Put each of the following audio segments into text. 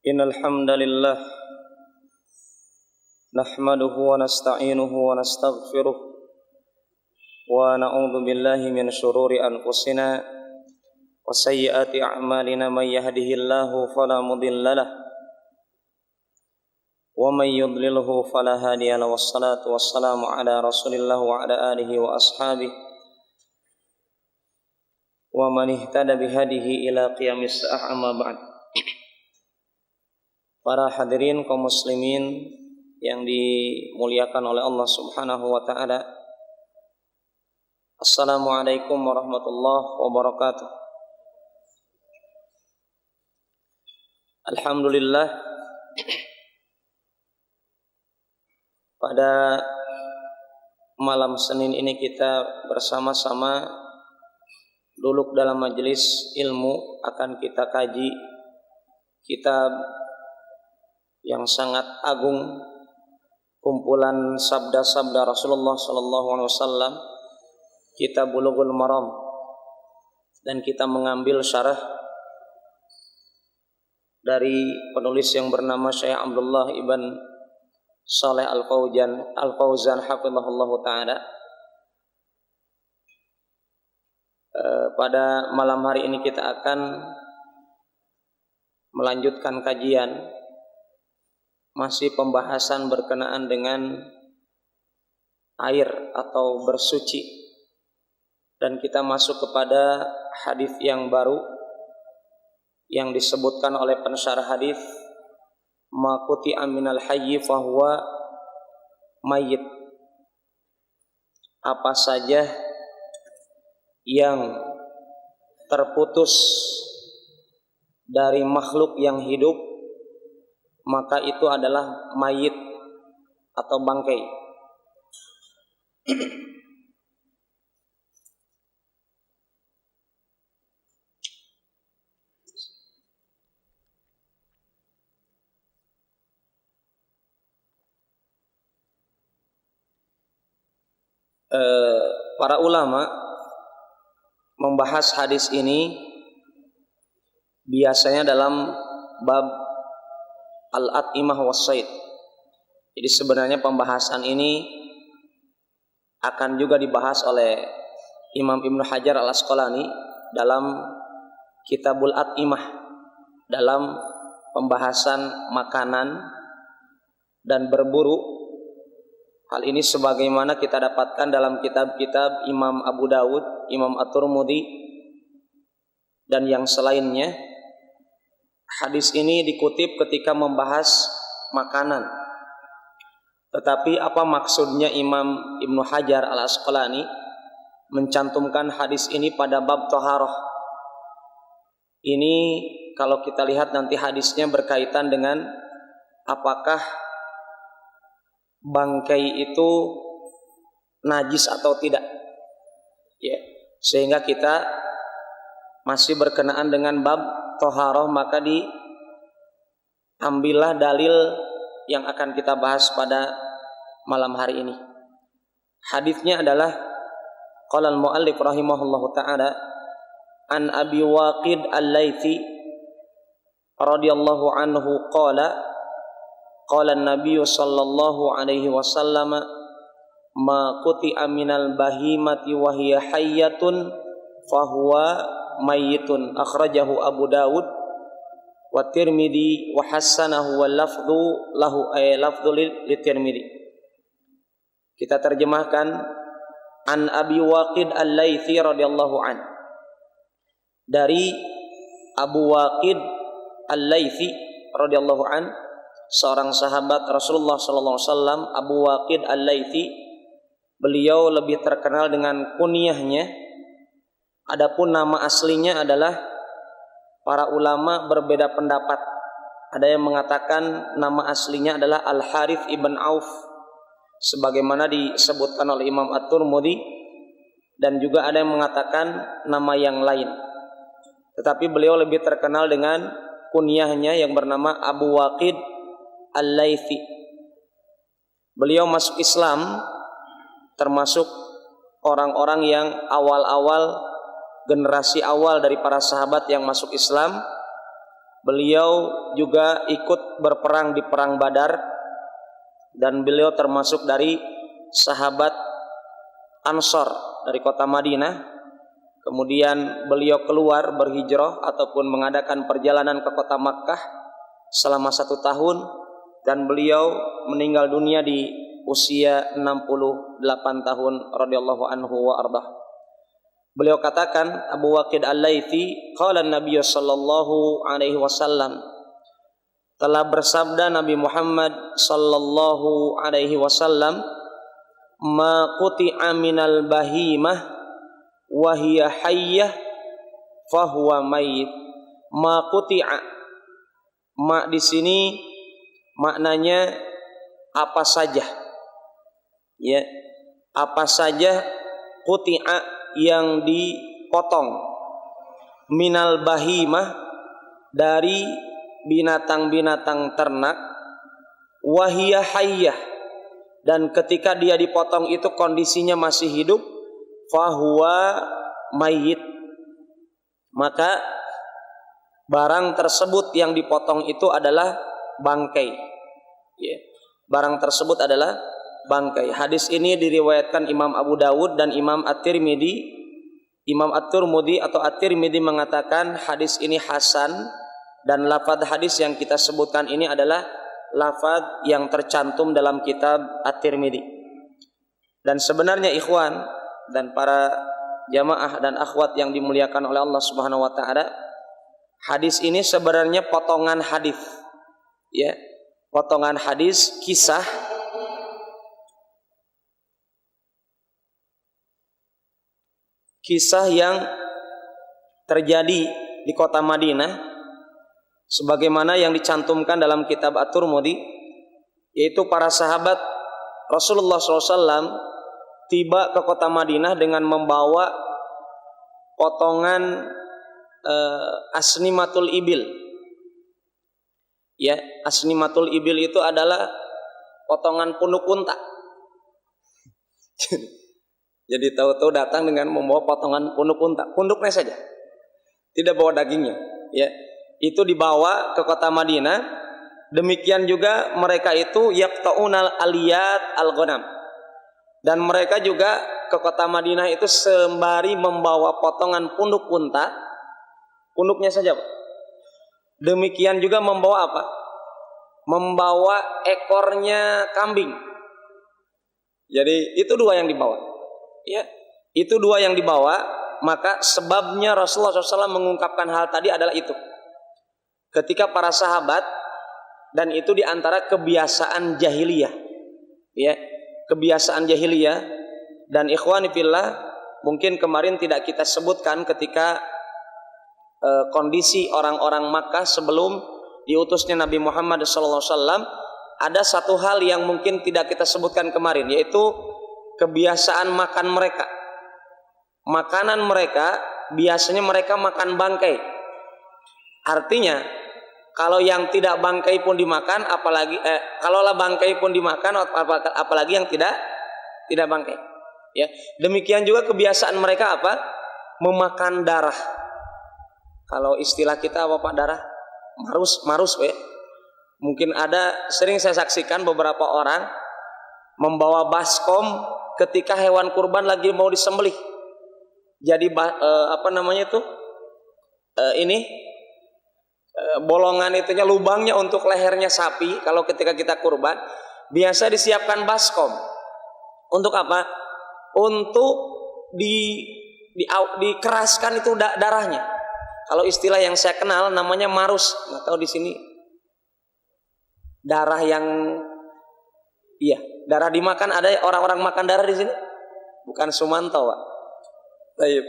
Innal hamdalillah nahmaduhu wa nasta'inuhu wa nastaghfiruh wa na'udzu billahi min shururi anfusina wa sayyiati a'malina may yahdihillahu fala mudhillalah wa may yudlilhu fala hadiyalah. Wassalatu wassalamu ala Rasulillah wa ala alihi wa ashabihi wa man ihtada bihadihi ila qiyamis saah. Amma ba'd. Para hadirin kaum muslimin yang dimuliakan oleh Allah Subhanahu wa taala. Assalamualaikum warahmatullahi wabarakatuh. Alhamdulillah, pada malam Senin ini kita bersama-sama duduk dalam majelis ilmu akan kita kaji kitab yang sangat agung, kumpulan sabda-sabda Rasulullah SAW, kitab Bulughul Maram, dan kita mengambil syarah dari penulis yang bernama Syekh Abdullah ibn Shalih Al-Fauzan hafizahullah ta'ala. Pada malam hari ini kita akan melanjutkan kajian, masih pembahasan berkenaan dengan air atau bersuci, dan kita masuk kepada hadis yang baru yang disebutkan oleh pensyarah hadis, ma quti'a minal hayyi fahuwa mayyit. Apa saja yang terputus dari makhluk yang hidup, maka itu adalah mayit atau bangkai. Para ulama membahas hadis ini biasanya dalam bab al-at'imah was-sayd. Jadi sebenarnya pembahasan ini akan juga dibahas oleh Imam Ibnu Hajar Al-Asqalani dalam Kitabul At'imah, dalam pembahasan makanan dan berburu. Hal ini sebagaimana kita dapatkan dalam kitab-kitab Imam Abu Dawud, Imam At-Tirmidzi, dan yang selainnya. Hadis ini dikutip ketika membahas makanan. Tetapi apa maksudnya Imam Ibnu Hajar Al-Asqalani mencantumkan hadis ini pada bab thaharah? Ini kalau kita lihat nanti hadisnya berkaitan dengan apakah bangkai itu najis atau tidak. Ya, sehingga kita masih berkenaan dengan bab thaharah, maka diambillah dalil yang akan kita bahas pada malam hari ini. Hadisnya adalah qala al-muallif rahimahullahu taala an Abi Waqid Al-Laitsi radhiyallahu anhu qala an-nabiy sallallahu alaihi wasallam ma quti'a minal bahimati wa hiya hayyatun fahuwa mayyitun, akhrajahu Abu Dawud wa Tirmidzi wa hassanahu wal lafdhu lahu lafdhu li Tirmidzi. Kita terjemahkan an Abi Waqid Al-Laitsi radhiyallahu an, dari Abu Waqid Al-Laitsi radhiyallahu an, seorang sahabat Rasulullah sallallahu alaihi wasallam. Abu Waqid Al-Laitsi, beliau lebih terkenal dengan kunyahnya. Adapun nama aslinya adalah, para ulama berbeda pendapat. Ada yang mengatakan nama aslinya adalah Al-Harith ibn Auf, sebagaimana disebutkan oleh Imam At-Tirmidzi, dan juga ada yang mengatakan nama yang lain. Tetapi beliau lebih terkenal dengan kunyahnya yang bernama Abu Waqid Al-Laitsi. Beliau masuk Islam termasuk orang-orang yang awal-awal, generasi awal dari para sahabat yang masuk Islam. Beliau juga ikut berperang di perang Badar dan beliau termasuk dari sahabat Ansor dari kota Madinah. Kemudian beliau keluar berhijrah ataupun mengadakan perjalanan ke kota Makkah selama 1 tahun dan beliau meninggal dunia di usia 68 tahun radhiyallahu anhu wa ardah. Beliau katakan, Abu Waqid Al-Laitsi, qala Nabi sallallahu alaihi wasallam, telah bersabda Nabi Muhammad sallallahu alaihi wasallam, ma quti'a minal bahimah wa hiya hayyah fahuwa mayyit. Ma quti'a, ma di sini maknanya apa saja, ya, apa saja quti'a yang dipotong, minal bahimah dari binatang-binatang ternak, wahiyah hayyah, dan ketika dia dipotong itu kondisinya masih hidup, fahuwa mayyit, maka barang tersebut yang dipotong itu adalah bangkai, ya. Barang tersebut adalah bangkai. Hadis ini diriwayatkan Imam Abu Dawud dan Imam At-Tirmidzi. Imam At-Tirmidzi atau At-Tirmidzi mengatakan hadis ini hasan, dan lafaz hadis yang kita sebutkan ini adalah lafaz yang tercantum dalam kitab At-Tirmidzi. Dan sebenarnya ikhwan dan para jamaah dan akhwat yang dimuliakan oleh Allah Subhanahu wa taala, hadis ini sebenarnya potongan hadis, ya. Potongan hadis kisah yang terjadi di kota Madinah sebagaimana yang dicantumkan dalam kitab At-Tirmidzi, yaitu para sahabat Rasulullah SAW tiba ke kota Madinah dengan membawa potongan asnimatul ibil. Ya, asnimatul ibil itu adalah potongan punuk unta. Jadi tahu-tahu datang dengan membawa potongan punuk unta, punuknya saja, tidak bawa dagingnya. Ya, itu dibawa ke kota Madinah. Demikian juga mereka itu yaqtaunal aliyat al-ghanam, dan mereka juga ke kota Madinah itu sembari membawa potongan punuk unta, punuknya saja, Pak. Demikian juga membawa apa? Membawa ekornya kambing. Jadi itu 2 yang dibawa. Ya, itu 2 yang dibawa. Maka sebabnya Rasulullah SAW mengungkapkan hal tadi adalah itu. Ketika para sahabat, dan itu diantara kebiasaan jahiliyah, ya, kebiasaan jahiliyah. Dan ikhwani fillah, mungkin kemarin tidak kita sebutkan ketika kondisi orang-orang Makkah sebelum diutusnya Nabi Muhammad SAW, ada satu hal yang mungkin tidak kita sebutkan kemarin, yaitu kebiasaan makan mereka. Makanan mereka biasanya mereka makan bangkai. Artinya kalau yang tidak bangkai pun dimakan, apalagi kalaulah bangkai pun dimakan, apalagi yang tidak bangkai. Ya, demikian juga kebiasaan mereka apa? Memakan darah. Kalau istilah kita apa Pak, darah? Marus, ya. Mungkin sering saya saksikan beberapa orang membawa baskom ketika hewan kurban lagi mau disembelih. Jadi bolongan itunya, lubangnya untuk lehernya sapi. Kalau ketika kita kurban, biasa disiapkan baskom. Untuk apa? Untuk dikeraskan itu darahnya. Kalau istilah yang saya kenal namanya marus. Nggak tahu di sini darah yang, iya, darah dimakan, ada orang-orang makan darah di sini? Bukan Sumanto, Pak. Baik.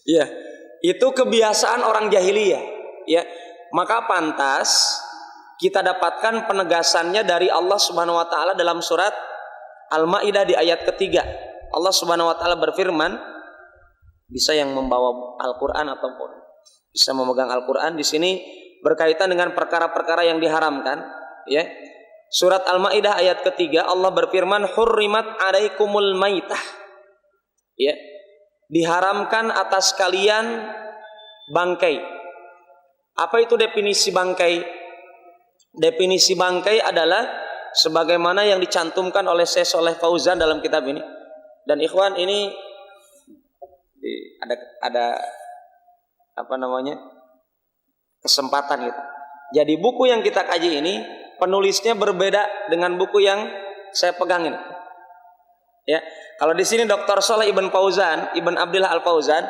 Iya, itu kebiasaan orang jahiliyah, ya. Maka pantas kita dapatkan penegasannya dari Allah Subhanahu wa taala dalam surat Al-Maidah di ayat ketiga. Allah Subhanahu wa taala berfirman, bisa yang membawa Al-Qur'an ataupun bisa memegang Al-Qur'an, di sini berkaitan dengan perkara-perkara yang diharamkan, ya. Surat Al-Maidah ayat ketiga, Allah berfirman, hurrimat alaikumul maitah, ya, diharamkan atas kalian bangkai. Apa itu definisi bangkai? Definisi bangkai adalah sebagaimana yang dicantumkan oleh Syekh Shalih Fauzan dalam kitab ini. Dan ikhwan, ini ada apa namanya? Kesempatan gitu. Jadi buku yang kita kaji ini penulisnya berbeda dengan buku yang saya pegang ini. Ya, kalau di sini Dr. Shalih Ibn Fauzan, Ibn Abdullah Al Fauzan.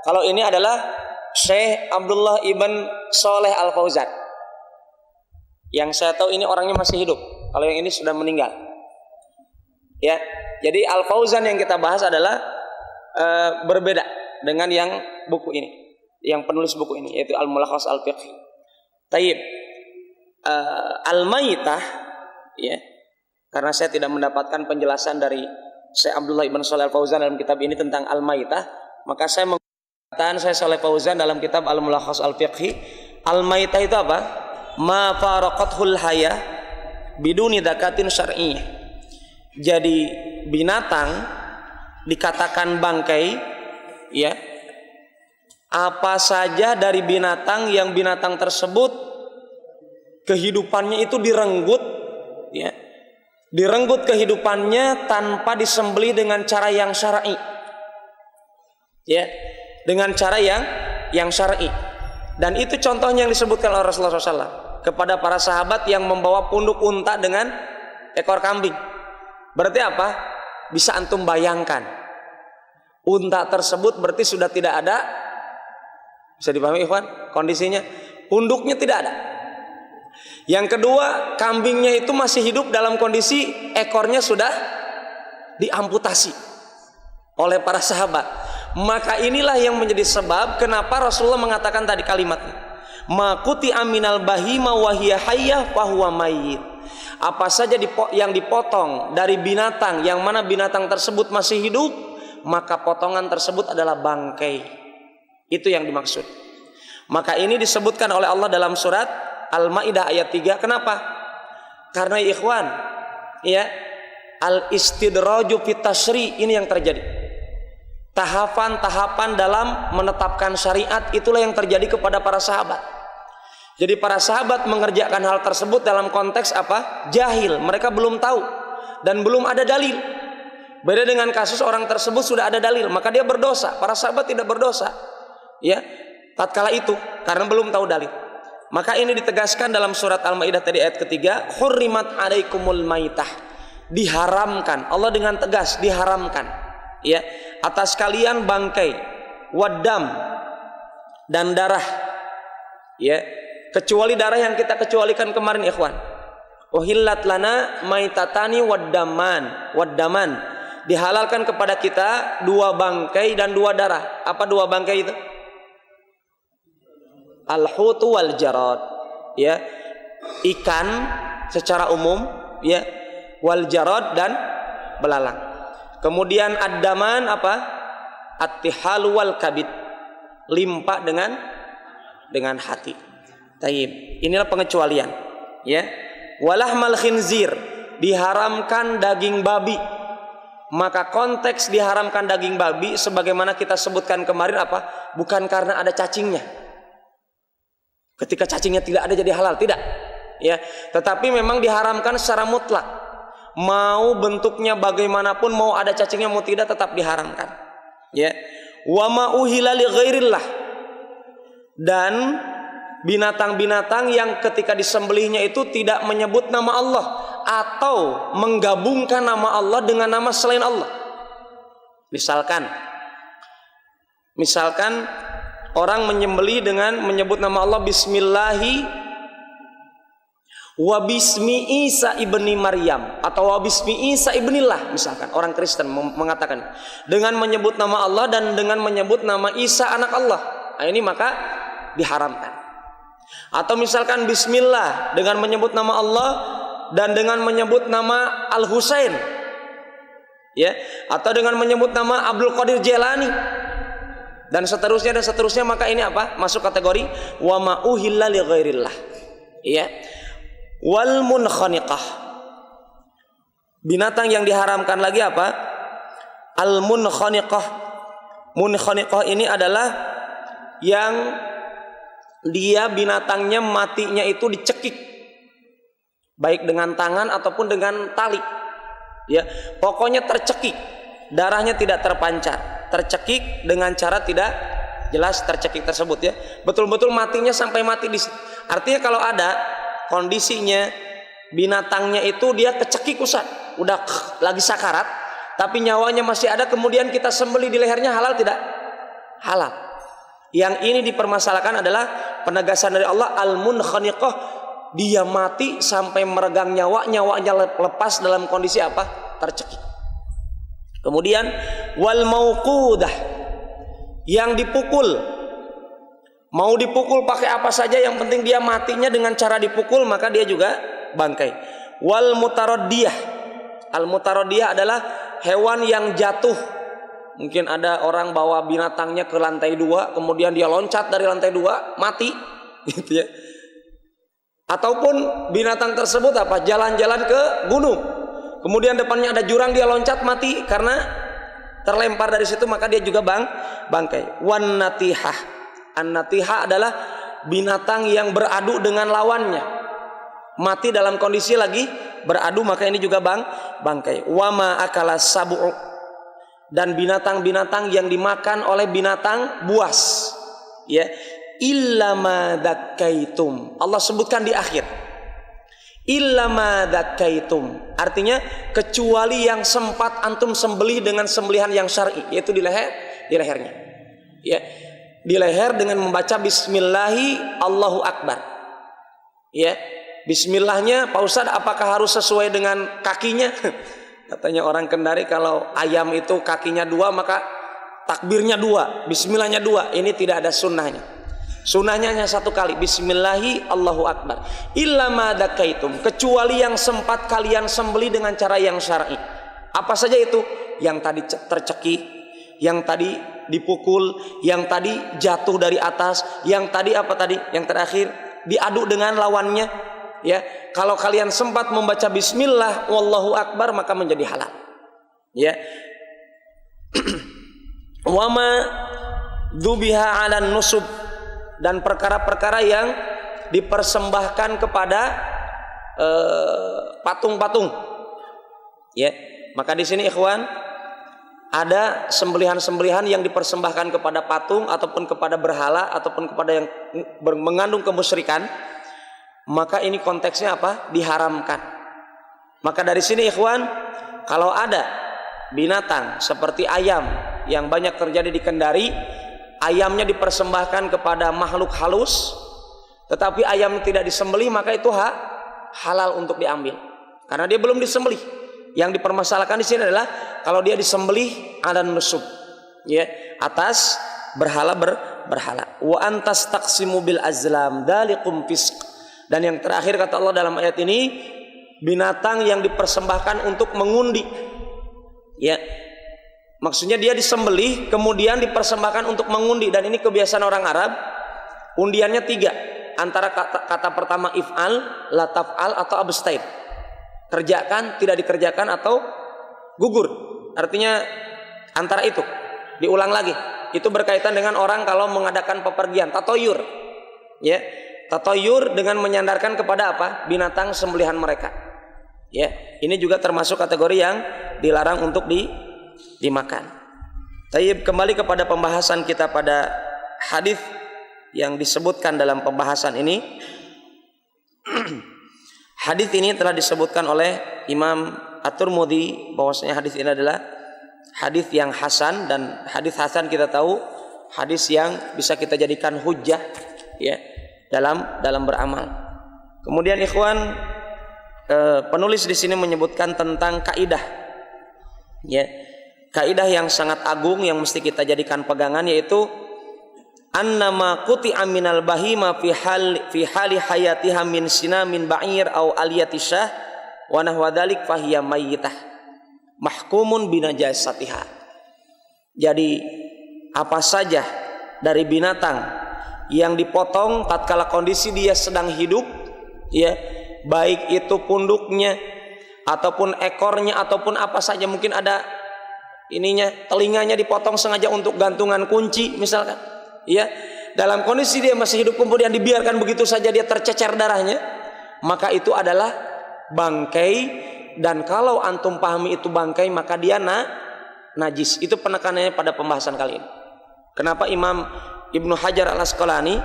Kalau ini adalah Syekh Abdullah Ibn Shalih Al Fauzan. Yang saya tahu ini orangnya masih hidup. Kalau yang ini sudah meninggal. Ya, jadi Al Fauzan yang kita bahas adalah berbeda dengan yang buku ini, yang penulis buku ini, yaitu Al Mulakhas Al Fiqh. Tayyib. Al-Maitah, ya, karena saya tidak mendapatkan penjelasan dari Syekh Abdullah Ibn Shalih Al Fauzan dalam kitab ini tentang Al-Maitah, maka saya mengatakan Syekh Shalih Fauzan dalam kitab Al-Mulakhas Al-Fiqhi. Al-Maitah itu apa? Ma faraqathul haya biduni dakatin syar'iyyah. Jadi binatang dikatakan bangkai, ya, apa saja dari binatang yang binatang tersebut kehidupannya itu direnggut, ya, direnggut kehidupannya tanpa disembelih dengan cara yang syar'i, ya, dengan cara yang syar'i. Dan itu contohnya yang disebutkan oleh Rasulullah SAW kepada para sahabat yang membawa punduk unta dengan ekor kambing. Berarti apa? Bisa antum bayangkan, unta tersebut berarti sudah tidak ada. Bisa dipahami ikhwan kondisinya? Punduknya tidak ada. Yang kedua, kambingnya itu masih hidup dalam kondisi ekornya sudah diamputasi oleh para sahabat. Maka inilah yang menjadi sebab kenapa Rasulullah mengatakan tadi kalimatnya, makuti aminal bahima wahiyah hayyah fahuwa mayyit. Apa saja yang dipotong dari binatang yang mana binatang tersebut masih hidup, maka potongan tersebut adalah bangkai. Itu yang dimaksud. Maka ini disebutkan oleh Allah dalam surat Al-Maidah ayat 3. Kenapa? Karena ikhwan, ya, al-istidraju fit tasyri, ini yang terjadi. Tahapan-tahapan dalam menetapkan syariat itulah yang terjadi kepada para sahabat. Jadi para sahabat mengerjakan hal tersebut dalam konteks apa? Jahil, mereka belum tahu dan belum ada dalil. Beda dengan kasus orang tersebut sudah ada dalil, maka dia berdosa. Para sahabat tidak berdosa, ya, tatkala itu karena belum tahu dalil. Maka ini ditegaskan dalam surat Al-Maidah tadi ayat ketiga, hurrimat alaikumul maitah, diharamkan. Allah dengan tegas diharamkan, ya, atas kalian bangkai, waddam, dan darah, ya, kecuali darah yang kita kecualikan kemarin ikhwan. Uhillat lana maitatani waddaman, dihalalkan kepada kita dua bangkai dan dua darah. Apa dua bangkai itu? Al-hutu wal jarad, ya, ikan secara umum, ya, wal jarad dan belalang. Kemudian ad-daman apa? At-tihalu wal kabid, limpa dengan hati. Tayyib. Inilah pengecualian, ya. Walahmal khinzir, diharamkan daging babi. Maka konteks diharamkan daging babi sebagaimana kita sebutkan kemarin apa? Bukan karena ada cacingnya. Ketika cacingnya tidak ada jadi halal, tidak, ya. Tetapi memang diharamkan secara mutlak. Mau bentuknya bagaimanapun, mau ada cacingnya mau tidak, tetap diharamkan, ya. Wa ma uhilla li ghairillah, dan binatang-binatang yang ketika disembelihnya itu tidak menyebut nama Allah atau menggabungkan nama Allah dengan nama selain Allah. Misalkan orang menyembelih dengan menyebut nama Allah bismillahi wa bismi Isa ibni Maryam atau wa bismi Isa ibnillah, misalkan orang Kristen mengatakan dengan menyebut nama Allah dan dengan menyebut nama Isa anak Allah. Nah, ini maka diharamkan. Atau misalkan bismillah dengan menyebut nama Allah dan dengan menyebut nama Al-Husain, ya, atau dengan menyebut nama Abdul Qadir Jailani dan seterusnya, maka ini apa? Masuk kategori wa ma uhilla li ghairillah, ya. Wal munkhaniqah, binatang yang diharamkan lagi apa? Al munkhaniqah. Munkhaniqah ini adalah yang dia binatangnya matinya itu dicekik, baik dengan tangan ataupun dengan tali. Ya, pokoknya tercekik, darahnya tidak terpancar, tercekik dengan cara tidak jelas tercekik tersebut ya. Betul-betul matinya sampai mati di. Artinya kalau ada kondisinya binatangnya itu dia kecekik Ustaz, udah lagi sakarat, tapi nyawanya masih ada, kemudian kita sembelih di lehernya, halal tidak? Halal. Yang ini dipermasalahkan adalah penegasan dari Allah al-munkhaniqah, dia mati sampai meregang nyawa, nyawanya lepas dalam kondisi apa? Tercekik. Kemudian wal mauqudah, yang dipukul, mau dipukul pakai apa saja, yang penting dia matinya dengan cara dipukul, maka dia juga bangkai. Wal mutaraddiyah, al mutaraddiyah adalah hewan yang jatuh. Mungkin ada orang bawa binatangnya ke lantai 2, kemudian dia loncat dari lantai 2, mati gitu ya. Ataupun binatang tersebut apa? Jalan-jalan ke gunung, kemudian depannya ada jurang, dia loncat mati karena terlempar dari situ, maka dia juga bangkai. Wan natihah, an natihah adalah binatang yang beradu dengan lawannya, mati dalam kondisi lagi beradu, maka ini juga bangkai. Wama akala sab'u, dan binatang-binatang yang dimakan oleh binatang buas ya. Illa ma dzakaitum, Allah sebutkan di akhir illa ma dzakaitum, artinya kecuali yang sempat antum sembelih dengan sembelihan yang syar'i, yaitu di lehernya ya, di leher dengan membaca bismillahi Allahu akbar ya. Bismillahnya Pak Ustadz apakah harus sesuai dengan kakinya? Katanya orang Kendari kalau ayam itu kakinya 2 maka takbirnya 2, bismillahnya 2. Ini tidak ada sunnahnya. Sunnahnya hanya 1 kali, bismillahi Allahu akbar. Illa ma dzakaitum, kecuali yang sempat kalian sembeli dengan cara yang syar'i. Apa saja itu? Yang tadi tercekik, yang tadi dipukul, yang tadi jatuh dari atas, yang tadi apa tadi? Yang terakhir diadu dengan lawannya. Ya, kalau kalian sempat membaca bismillah wallahu akbar maka menjadi halal. Ya. Wama dzubiha 'alan nusub, dan perkara-perkara yang dipersembahkan kepada patung-patung. Ya, maka di sini ikhwan ada sembelihan-sembelihan yang dipersembahkan kepada patung ataupun kepada berhala ataupun kepada yang mengandung kemusyrikan. Maka ini konteksnya apa? Diharamkan. Maka dari sini ikhwan, kalau ada binatang seperti ayam yang banyak terjadi di Kendari, ayamnya dipersembahkan kepada makhluk halus, tetapi ayam tidak disembelih, maka itu halal untuk diambil karena dia belum disembelih. Yang dipermasalahkan di sini adalah kalau dia disembelih ada nusub ya, atas berhala. Wa antas taqsimu bil azlam dzalikum fisq. Dan yang terakhir kata Allah dalam ayat ini, binatang yang dipersembahkan untuk mengundi. Ya. Maksudnya dia disembelih kemudian dipersembahkan untuk mengundi, dan ini kebiasaan orang Arab. Undiannya 3, antara kata pertama if'al, la taf'al atau abstain. Kerjakan, tidak dikerjakan, atau gugur. Artinya antara itu. Diulang lagi. Itu berkaitan dengan orang kalau mengadakan pepergian, tatoyur. Ya. Tatoyur dengan menyandarkan kepada apa? Binatang sembelihan mereka. Ya, ini juga termasuk kategori yang dilarang untuk dimakan. Tayyib, kembali kepada pembahasan kita pada hadis yang disebutkan dalam pembahasan ini. Hadis ini telah disebutkan oleh Imam At-Tirmidzi bahwasanya hadis ini adalah hadis yang hasan, dan hadis hasan kita tahu hadis yang bisa kita jadikan hujjah ya dalam beramal. Kemudian ikhwan, penulis di sini menyebutkan tentang kaidah ya, kaidah yang sangat agung yang mesti kita jadikan pegangan, yaitu annama quti'a minal bahima fi hali hayatiha min sinamin ba'ir au aliyati syah wa nahwa dzalik fahiya mayyitah mahkumun binajasatiha. Jadi apa saja dari binatang yang dipotong tatkala kondisi dia sedang hidup ya, baik itu punduknya ataupun ekornya ataupun apa saja, mungkin ada ininya, telinganya dipotong sengaja untuk gantungan kunci misalkan ya, dalam kondisi dia masih hidup kemudian dibiarkan begitu saja dia tercecer darahnya, maka itu adalah bangkai. Dan kalau antum pahami itu bangkai, maka dia najis. Itu penekanannya pada pembahasan kali ini. Kenapa Imam Ibnu Hajar Al-Asqalani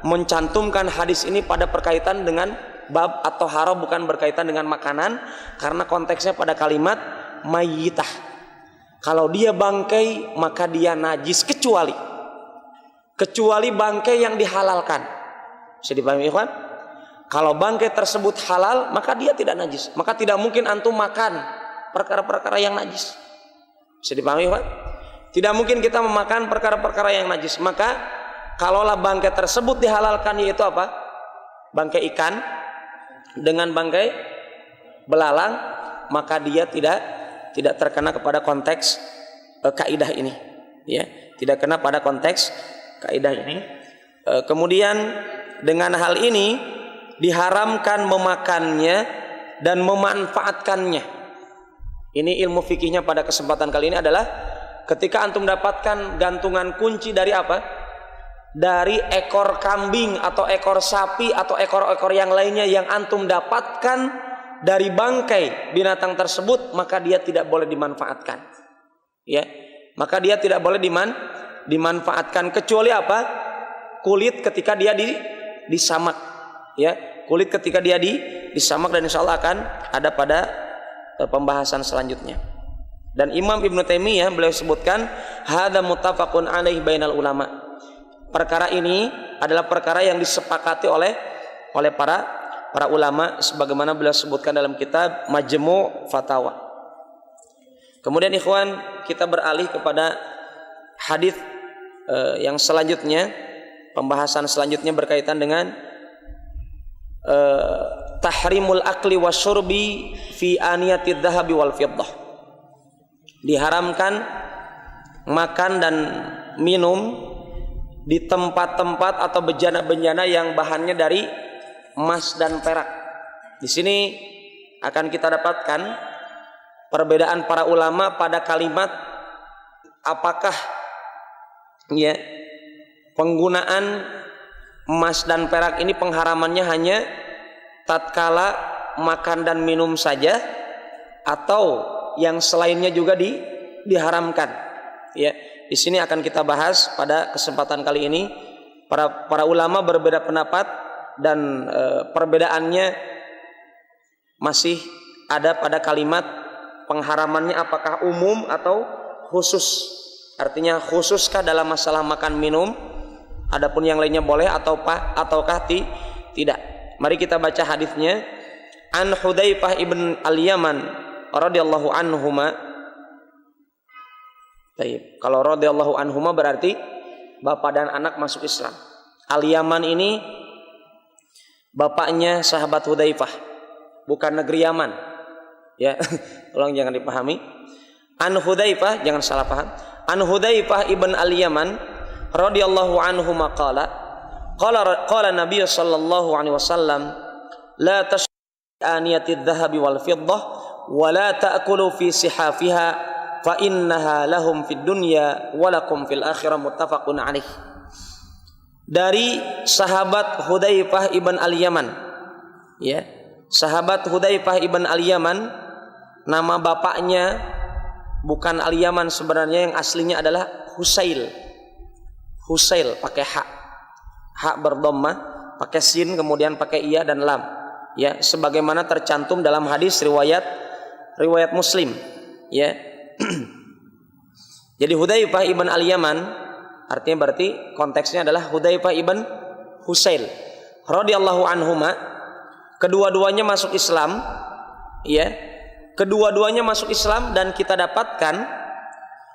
mencantumkan hadis ini pada perkaitan dengan bab atau haram, bukan berkaitan dengan makanan, karena konteksnya pada kalimat mayyitah. Kalau dia bangkai maka dia najis, kecuali bangkai yang dihalalkan. Bisa dipahami, ikhwan? Kalau bangkai tersebut halal, maka dia tidak najis. Maka tidak mungkin antum makan perkara-perkara yang najis. Bisa dipahami, Pak? Tidak mungkin kita memakan perkara-perkara yang najis. Maka kalaulah bangkai tersebut dihalalkan, yaitu apa? Bangkai ikan dengan bangkai belalang, maka dia tidak terkena kepada konteks kaidah ini. Ya, tidak kena pada konteks kaidah ini. Kemudian dengan hal ini diharamkan memakannya dan memanfaatkannya. Ini ilmu fikihnya pada kesempatan kali ini adalah ketika antum dapatkan gantungan kunci dari apa? Dari ekor kambing atau ekor sapi atau ekor-ekor yang lainnya yang antum dapatkan dari bangkai binatang tersebut, maka dia tidak boleh dimanfaatkan. Ya, maka dia tidak boleh dimanfaatkan, kecuali apa? Kulit ketika dia disamak. Ya, kulit ketika dia disamak, dan insyaallah akan ada pada pembahasan selanjutnya. Dan Imam Ibnu Taimiyah beliau sebutkan hadza muttafaqun alaihi bainal ulama. Perkara ini adalah perkara yang disepakati oleh para ulama, sebagaimana beliau sebutkan dalam kitab Majmu' Fatawa. Kemudian ikhwan, kita beralih kepada hadis yang selanjutnya. Pembahasan selanjutnya berkaitan dengan tahrimul akli wasyurbi fi aniyatid dhahabi wal fiddah. Diharamkan makan dan minum di tempat-tempat atau bejana-bejana yang bahannya dari emas dan perak. Di sini akan kita dapatkan perbedaan para ulama pada kalimat apakah ya penggunaan emas dan perak ini pengharamannya hanya tatkala makan dan minum saja, atau yang selainnya juga diharamkan. Ya, di sini akan kita bahas pada kesempatan kali ini. Para ulama berbeda pendapat, dan perbedaannya masih ada pada kalimat pengharamannya apakah umum atau khusus. Artinya khususkah dalam masalah makan minum, adapun yang lainnya boleh ataukah tidak. Mari kita baca hadisnya. An Hudzaifah ibn al-Yaman radhiyallahu anhuma. Baik, kalau radhiyallahu anhuma berarti bapak dan anak masuk Islam. Al-Yaman ini bapaknya sahabat Hudzaifah, bukan negeri Yaman. Ya, tolong jangan dipahami. An Hudzaifah, jangan salah paham. An Hudzaifah ibn al-Yaman radhiyallahu anhu qala Nabi sallallahu alaihi wasallam la tashrabu aniyatidh dhahabi wal fiddah wa la ta'kulu fi sihafiha fa innaha lahum fid dunya wa lakum fil akhirah, muttafaqun alaih. Dari sahabat Hudzaifah ibn al-Yaman, ya, sahabat Hudzaifah ibn al-Yaman, nama bapaknya bukan al-Yaman sebenarnya, yang aslinya adalah Husail pakai hak berdomah, pakai sin, kemudian pakai iya dan lam, ya, sebagaimana tercantum dalam hadis riwayat Muslim, ya. Jadi Hudzaifah ibn al-Yaman artinya berarti konteksnya adalah Hudzaifah ibn Husail radhiyallahu anhuma. Kedua-duanya masuk Islam, ya. Kedua-duanya masuk Islam, dan kita dapatkan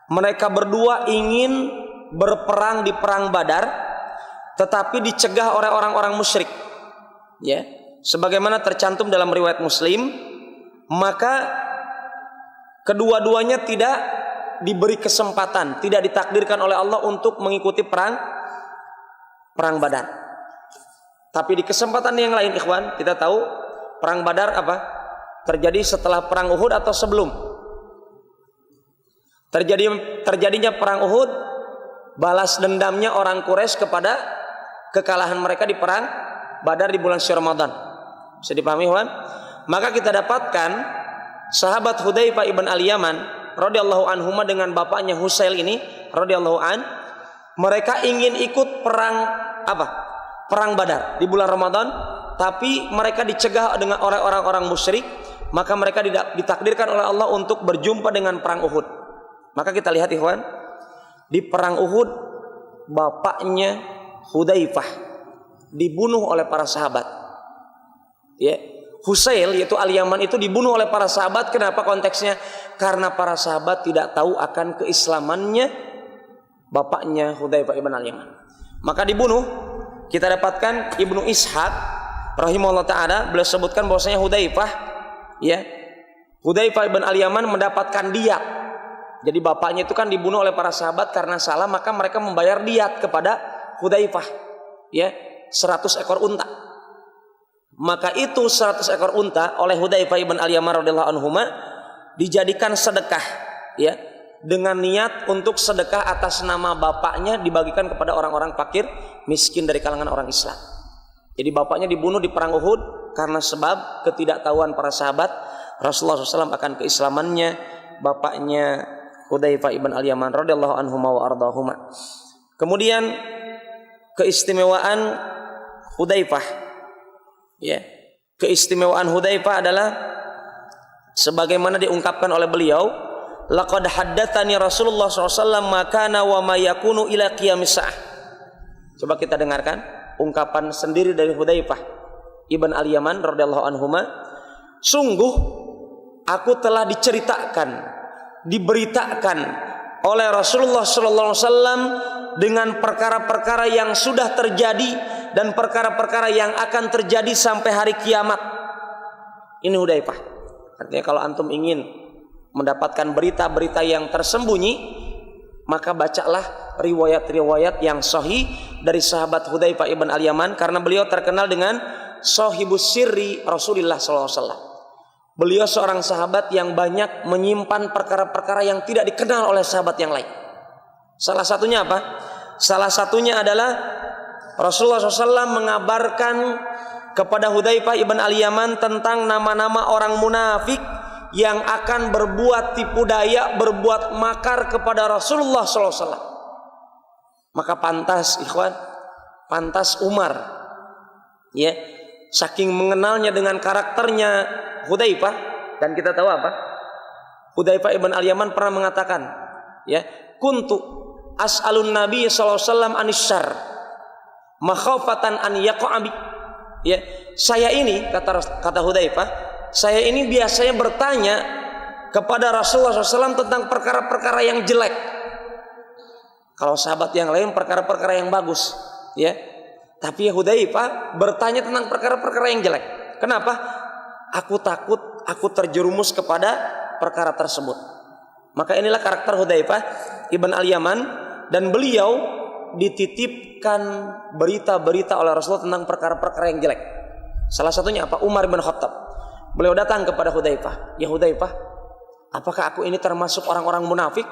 mereka berdua ingin berperang di perang Badar, tetapi dicegah oleh orang-orang musyrik, ya, sebagaimana tercantum dalam riwayat Muslim. Maka kedua-duanya tidak diberi kesempatan, tidak ditakdirkan oleh Allah untuk mengikuti perang Badar. Tapi di kesempatan yang lain, ikhwan, kita tahu perang Badar apa? Terjadi setelah perang Uhud atau sebelum? Terjadinya perang Uhud, balas dendamnya orang Quraisy kepada kekalahan mereka di perang Badar di bulan Syawal Ramadan. Bisa dipahami, Wan? Maka kita dapatkan sahabat Hudzaifah ibn al-Yaman radhiyallahu anhuma dengan bapaknya Husail ini radhiyallahu an, mereka ingin ikut perang apa? Perang Badar di bulan Ramadan, tapi mereka dicegah dengan orang-orang musyrik, maka mereka ditakdirkan oleh Allah untuk berjumpa dengan perang Uhud. Maka kita lihat, ikhwan, di perang Uhud bapaknya Hudzaifah dibunuh oleh para sahabat. Ya, Husail yaitu Al-Yaman itu dibunuh oleh para sahabat. Kenapa konteksnya? Karena para sahabat tidak tahu akan keislamannya bapaknya Hudzaifah ibn al-Yaman. Maka dibunuh. Kita dapatkan Ibnu Ishaq rahimahullah taala, beliau sebutkan bahwasanya Hudzaifah ibn al-Yaman mendapatkan diat. Jadi bapaknya itu kan dibunuh oleh para sahabat karena salah, maka mereka membayar diat kepada Hudzaifah. 100 ekor unta. Maka itu 100 ekor unta oleh Hudzaifah ibn al-Yaman radhiyallahu anhuma dijadikan sedekah, dengan niat untuk sedekah atas nama bapaknya dibagikan kepada orang-orang fakir miskin dari kalangan orang Islam. Jadi bapaknya dibunuh di perang Uhud karena sebab ketidaktahuan para sahabat Rasulullah SAW akan keislamannya bapaknya Hudzaifah ibn al-Yaman radhiyallahu anhuma wa ardahuma. Kemudian keistimewaan Hudzaifah, keistimewaan Hudzaifah adalah sebagaimana diungkapkan oleh beliau, laqad haddatsani Rasulullah SAW ma kana wa ma yakunu ila qiyamis saah. Coba kita dengarkan ungkapan sendiri dari Hudzaifah ibn al-Yaman radhiyallahu anhuma. Sungguh aku telah diberitakan oleh Rasulullah sallallahu alaihi wasallam dengan perkara-perkara yang sudah terjadi dan perkara-perkara yang akan terjadi sampai hari kiamat. Ini Hudzaifah. Artinya kalau antum ingin mendapatkan berita-berita yang tersembunyi, maka bacalah riwayat-riwayat yang sahih dari sahabat Hudzaifah ibn al-Yaman, karena beliau terkenal dengan sahibus sirri Rasulullah sallallahu alaihi wasallam. Beliau seorang sahabat yang banyak menyimpan perkara-perkara yang tidak dikenal oleh sahabat yang lain. Salah satunya apa? Salah satunya adalah Rasulullah SAW mengabarkan kepada Hudzaifah ibn al-Yaman tentang nama-nama orang munafik yang akan berbuat tipu daya, berbuat makar kepada Rasulullah SAW. Maka pantas, ikhwan, pantas Umar, saking mengenalnya dengan karakternya Hudzaifah, dan kita tahu apa? Hudzaifah ibn al-Yaman pernah mengatakan, kuntu as'alun nabiy sallallahu alaihi wasallam anis syarr makhafatan an yaqa'a bi. Saya ini kata Hudzaifah, saya ini biasanya bertanya kepada Rasulullah SAW tentang perkara-perkara yang jelek. Kalau sahabat yang lain perkara-perkara yang bagus, tapi Hudzaifah bertanya tentang perkara-perkara yang jelek. Kenapa? Aku takut aku terjerumus kepada perkara tersebut. Maka inilah karakter Hudzaifah ibn al-Yaman, dan beliau dititipkan berita-berita oleh Rasulullah tentang perkara-perkara yang jelek. Salah satunya apa? Umar bin Khattab. Beliau datang kepada Hudzaifah, "Ya Hudzaifah, apakah aku ini termasuk orang-orang munafik?"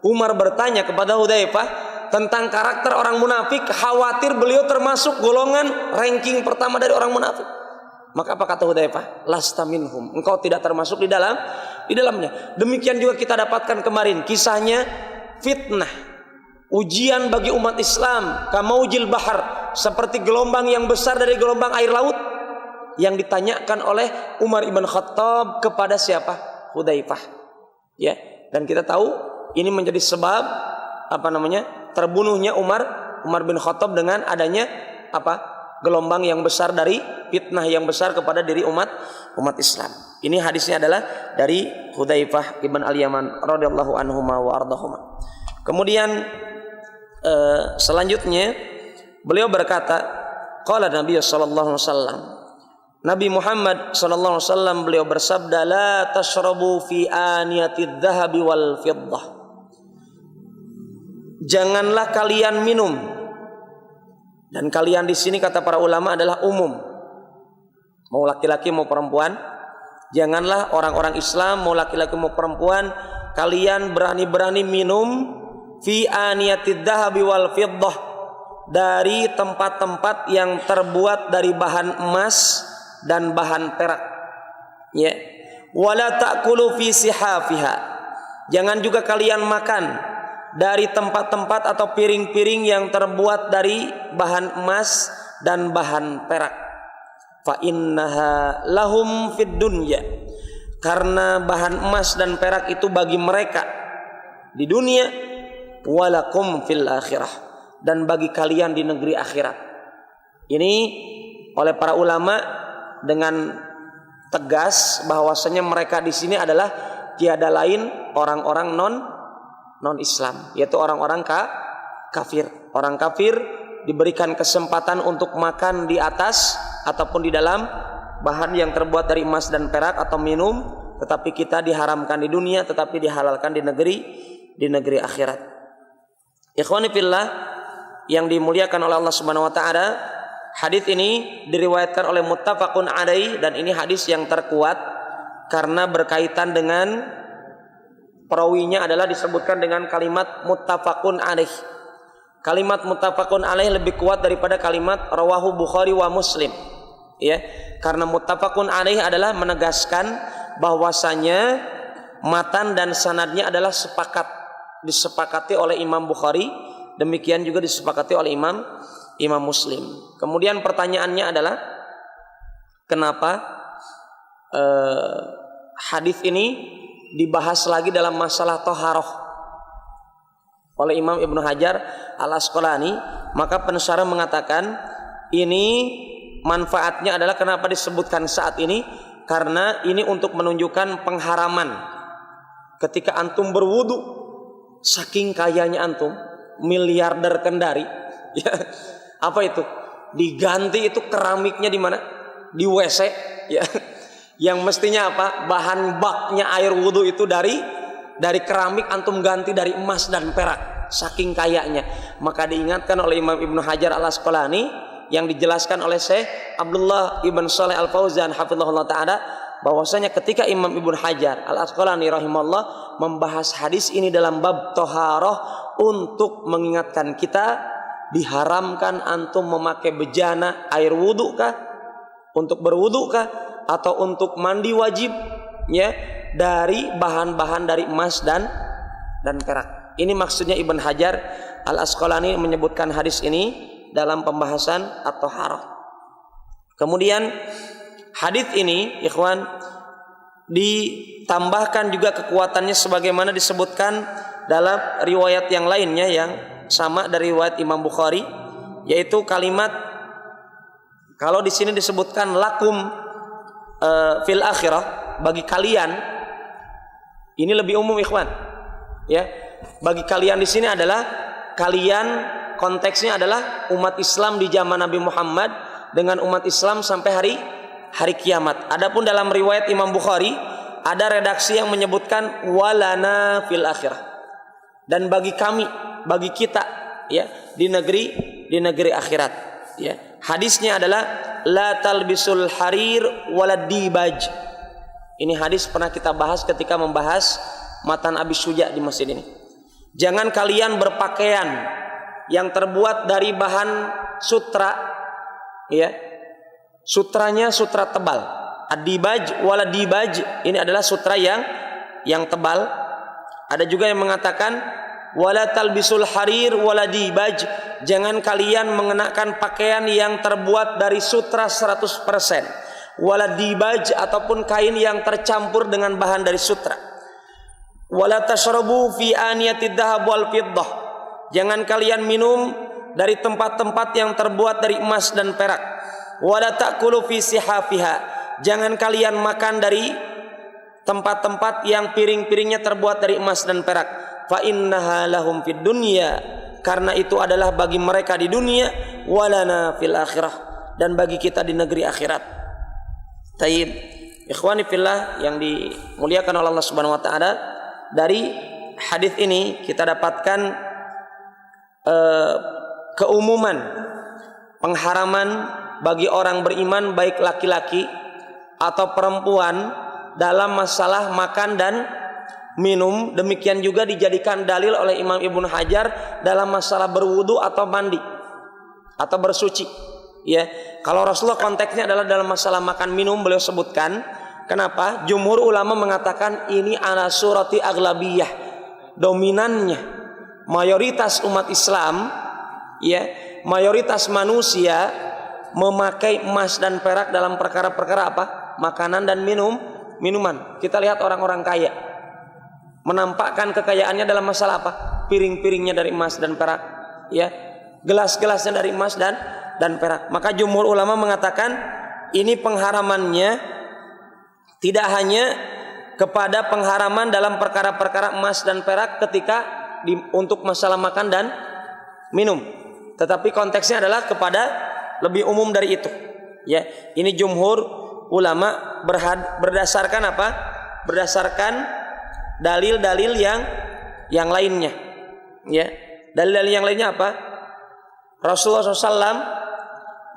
Umar bertanya kepada Hudzaifah tentang karakter orang munafik, khawatir beliau termasuk golongan ranking pertama dari orang munafik. Maka apa kata Hudzaifah? Lasta minhum, engkau tidak termasuk di dalamnya. Demikian juga kita dapatkan kemarin kisahnya fitnah, ujian bagi umat Islam, kamaujil bahar, seperti gelombang yang besar dari gelombang air laut, yang ditanyakan oleh Umar ibn Khattab kepada siapa? Hudzaifah. Dan kita tahu ini menjadi sebab terbunuhnya Umar bin Khattab dengan adanya gelombang yang besar dari fitnah yang besar kepada diri umat Islam. Ini hadisnya adalah dari Hudzaifah ibn al-Yaman radhiyallahu anhuma wa ardahuma. Kemudian selanjutnya beliau berkata, qala Nabi sallallahu alaihi wasallam, Nabi Muhammad sallallahu alaihi wasallam beliau bersabda, la tashrabu fi aniyatidz dzahabi wal fiddah. Janganlah kalian minum, dan kalian di sini kata para ulama adalah umum, mau laki-laki mau perempuan. Janganlah orang-orang Islam mau laki-laki mau perempuan kalian berani-berani minum fi aniyatidz dzahabi wal fiddah, dari tempat-tempat yang terbuat dari bahan emas dan bahan perak. Ya. Wala ta'kulu fi sihafiha. Jangan juga kalian makan dari tempat-tempat atau piring-piring yang terbuat dari bahan emas dan bahan perak. Fa innaha lahum fid dunya. Karena bahan emas dan perak itu bagi mereka di dunia, walakum fil akhirah, dan bagi kalian di negeri akhirat. Ini oleh para ulama dengan tegas bahwasanya mereka di sini adalah tiada lain orang-orang non Islam, yaitu orang-orang kafir. Orang kafir diberikan kesempatan untuk makan di atas ataupun di dalam bahan yang terbuat dari emas dan perak atau minum, tetapi kita diharamkan di dunia, tetapi dihalalkan di negeri akhirat. Ikhwani fillah yang dimuliakan oleh Allah Subhanahu wa taala, hadis ini diriwayatkan oleh muttafaqun alaih, dan ini hadis yang terkuat karena berkaitan dengan perawinya adalah disebutkan dengan kalimat muttafaqun alaih. Kalimat muttafaqun alaih lebih kuat daripada kalimat rawahu Bukhari wa Muslim. Ya, karena muttafaqun alaih adalah menegaskan bahwasanya matan dan sanadnya adalah disepakati oleh Imam Bukhari, demikian juga disepakati oleh Imam Muslim. Kemudian pertanyaannya adalah kenapa hadis ini dibahas lagi dalam masalah thaharah oleh Imam Ibnu Hajar Al-Asqalani? Maka pensyarah mengatakan ini manfaatnya adalah kenapa disebutkan saat ini, karena ini untuk menunjukkan pengharaman ketika antum berwudu, saking kayanya antum, miliarder Kendari, ya, apa itu? Diganti itu keramiknya di mana? Di WC, ya. Yang mestinya apa? Bahan baknya air wudu itu dari keramik, antum ganti dari emas dan perak, saking kayanya. Maka diingatkan oleh Imam Ibnu Hajar Al-Asqalani yang dijelaskan oleh Syekh Abdullah Ibn Shalih Al-Fauzan hafizahullah ta'ala, bahwasanya ketika Imam Ibnu Hajar Al-Asqalani rahimahullah membahas hadis ini dalam bab thaharah untuk mengingatkan kita, diharamkan antum memakai bejana air wudu kah, untuk berwudu kah, atau untuk mandi wajib, ya, dari bahan-bahan dari emas dan perak. Ini maksudnya Ibnu Hajar Al-Asqalani menyebutkan hadis ini dalam pembahasan at-thaharah. Kemudian hadis ini, ikhwan, ditambahkan juga kekuatannya sebagaimana disebutkan dalam riwayat yang lainnya yang sama dari riwayat Imam Bukhari, yaitu kalimat, kalau di sini disebutkan lakum fil akhirah, bagi kalian, ini lebih umum, ikhwan, ya. Bagi kalian di sini adalah kalian, konteksnya adalah umat Islam di zaman Nabi Muhammad dengan umat Islam sampai hari kiamat. Adapun dalam riwayat Imam Bukhari ada redaksi yang menyebutkan walana fil akhirah, dan bagi kami, bagi kita, ya, di negeri akhirat, ya. Hadisnya adalah la talbisul harir walad dibaj. Ini hadis pernah kita bahas ketika membahas matan Abi Syuja di masjid ini. Jangan kalian berpakaian yang terbuat dari bahan sutra, ya, sutranya sutra tebal. Ad-dibaj wala dibaj, ini adalah sutra yang tebal. Ada juga yang mengatakan wala talbisul harir wala dibaj, jangan kalian mengenakan pakaian yang terbuat dari sutra 100%, wala dibaj ataupun kain yang tercampur dengan bahan dari sutra. Wala tashrabu fi aniyatid dhahab wal fiddah, jangan kalian minum dari tempat-tempat yang terbuat dari emas dan perak. Wala ta'kulu fi sihafiha, jangan kalian makan dari tempat-tempat yang piring-piringnya terbuat dari emas dan perak. Fa innaha lahum fid dunya, karena itu adalah bagi mereka di dunia, walana fil akhirah, dan bagi kita di negeri akhirat. Tayyib, ikhwani fillah yang dimuliakan oleh Allah Subhanahu wa taala, dari hadis ini kita dapatkan keumuman pengharaman bagi orang beriman, baik laki-laki atau perempuan, dalam masalah makan dan minum. Demikian juga dijadikan dalil oleh Imam Ibnu Hajar dalam masalah berwudu atau mandi, atau bersuci. Ya, kalau Rasulullah konteksnya adalah dalam masalah makan minum beliau sebutkan. Kenapa? Jumhur ulama mengatakan ini ala surati aghlabiyah, dominannya mayoritas umat Islam, ya, mayoritas manusia memakai emas dan perak dalam perkara-perkara apa? Makanan dan minuman. Kita lihat orang-orang kaya menampakkan kekayaannya dalam masalah apa? Piring-piringnya dari emas dan perak, ya, gelas-gelasnya dari emas dan perak. Maka jumhur ulama mengatakan ini pengharamannya tidak hanya kepada pengharaman dalam perkara-perkara emas dan perak ketika untuk masalah makan dan minum, tetapi konteksnya adalah kepada lebih umum dari itu. Ya, ini jumhur ulama berdasarkan apa? Berdasarkan dalil-dalil yang lainnya. Ya, dalil-dalil yang lainnya apa? Rasulullah SAW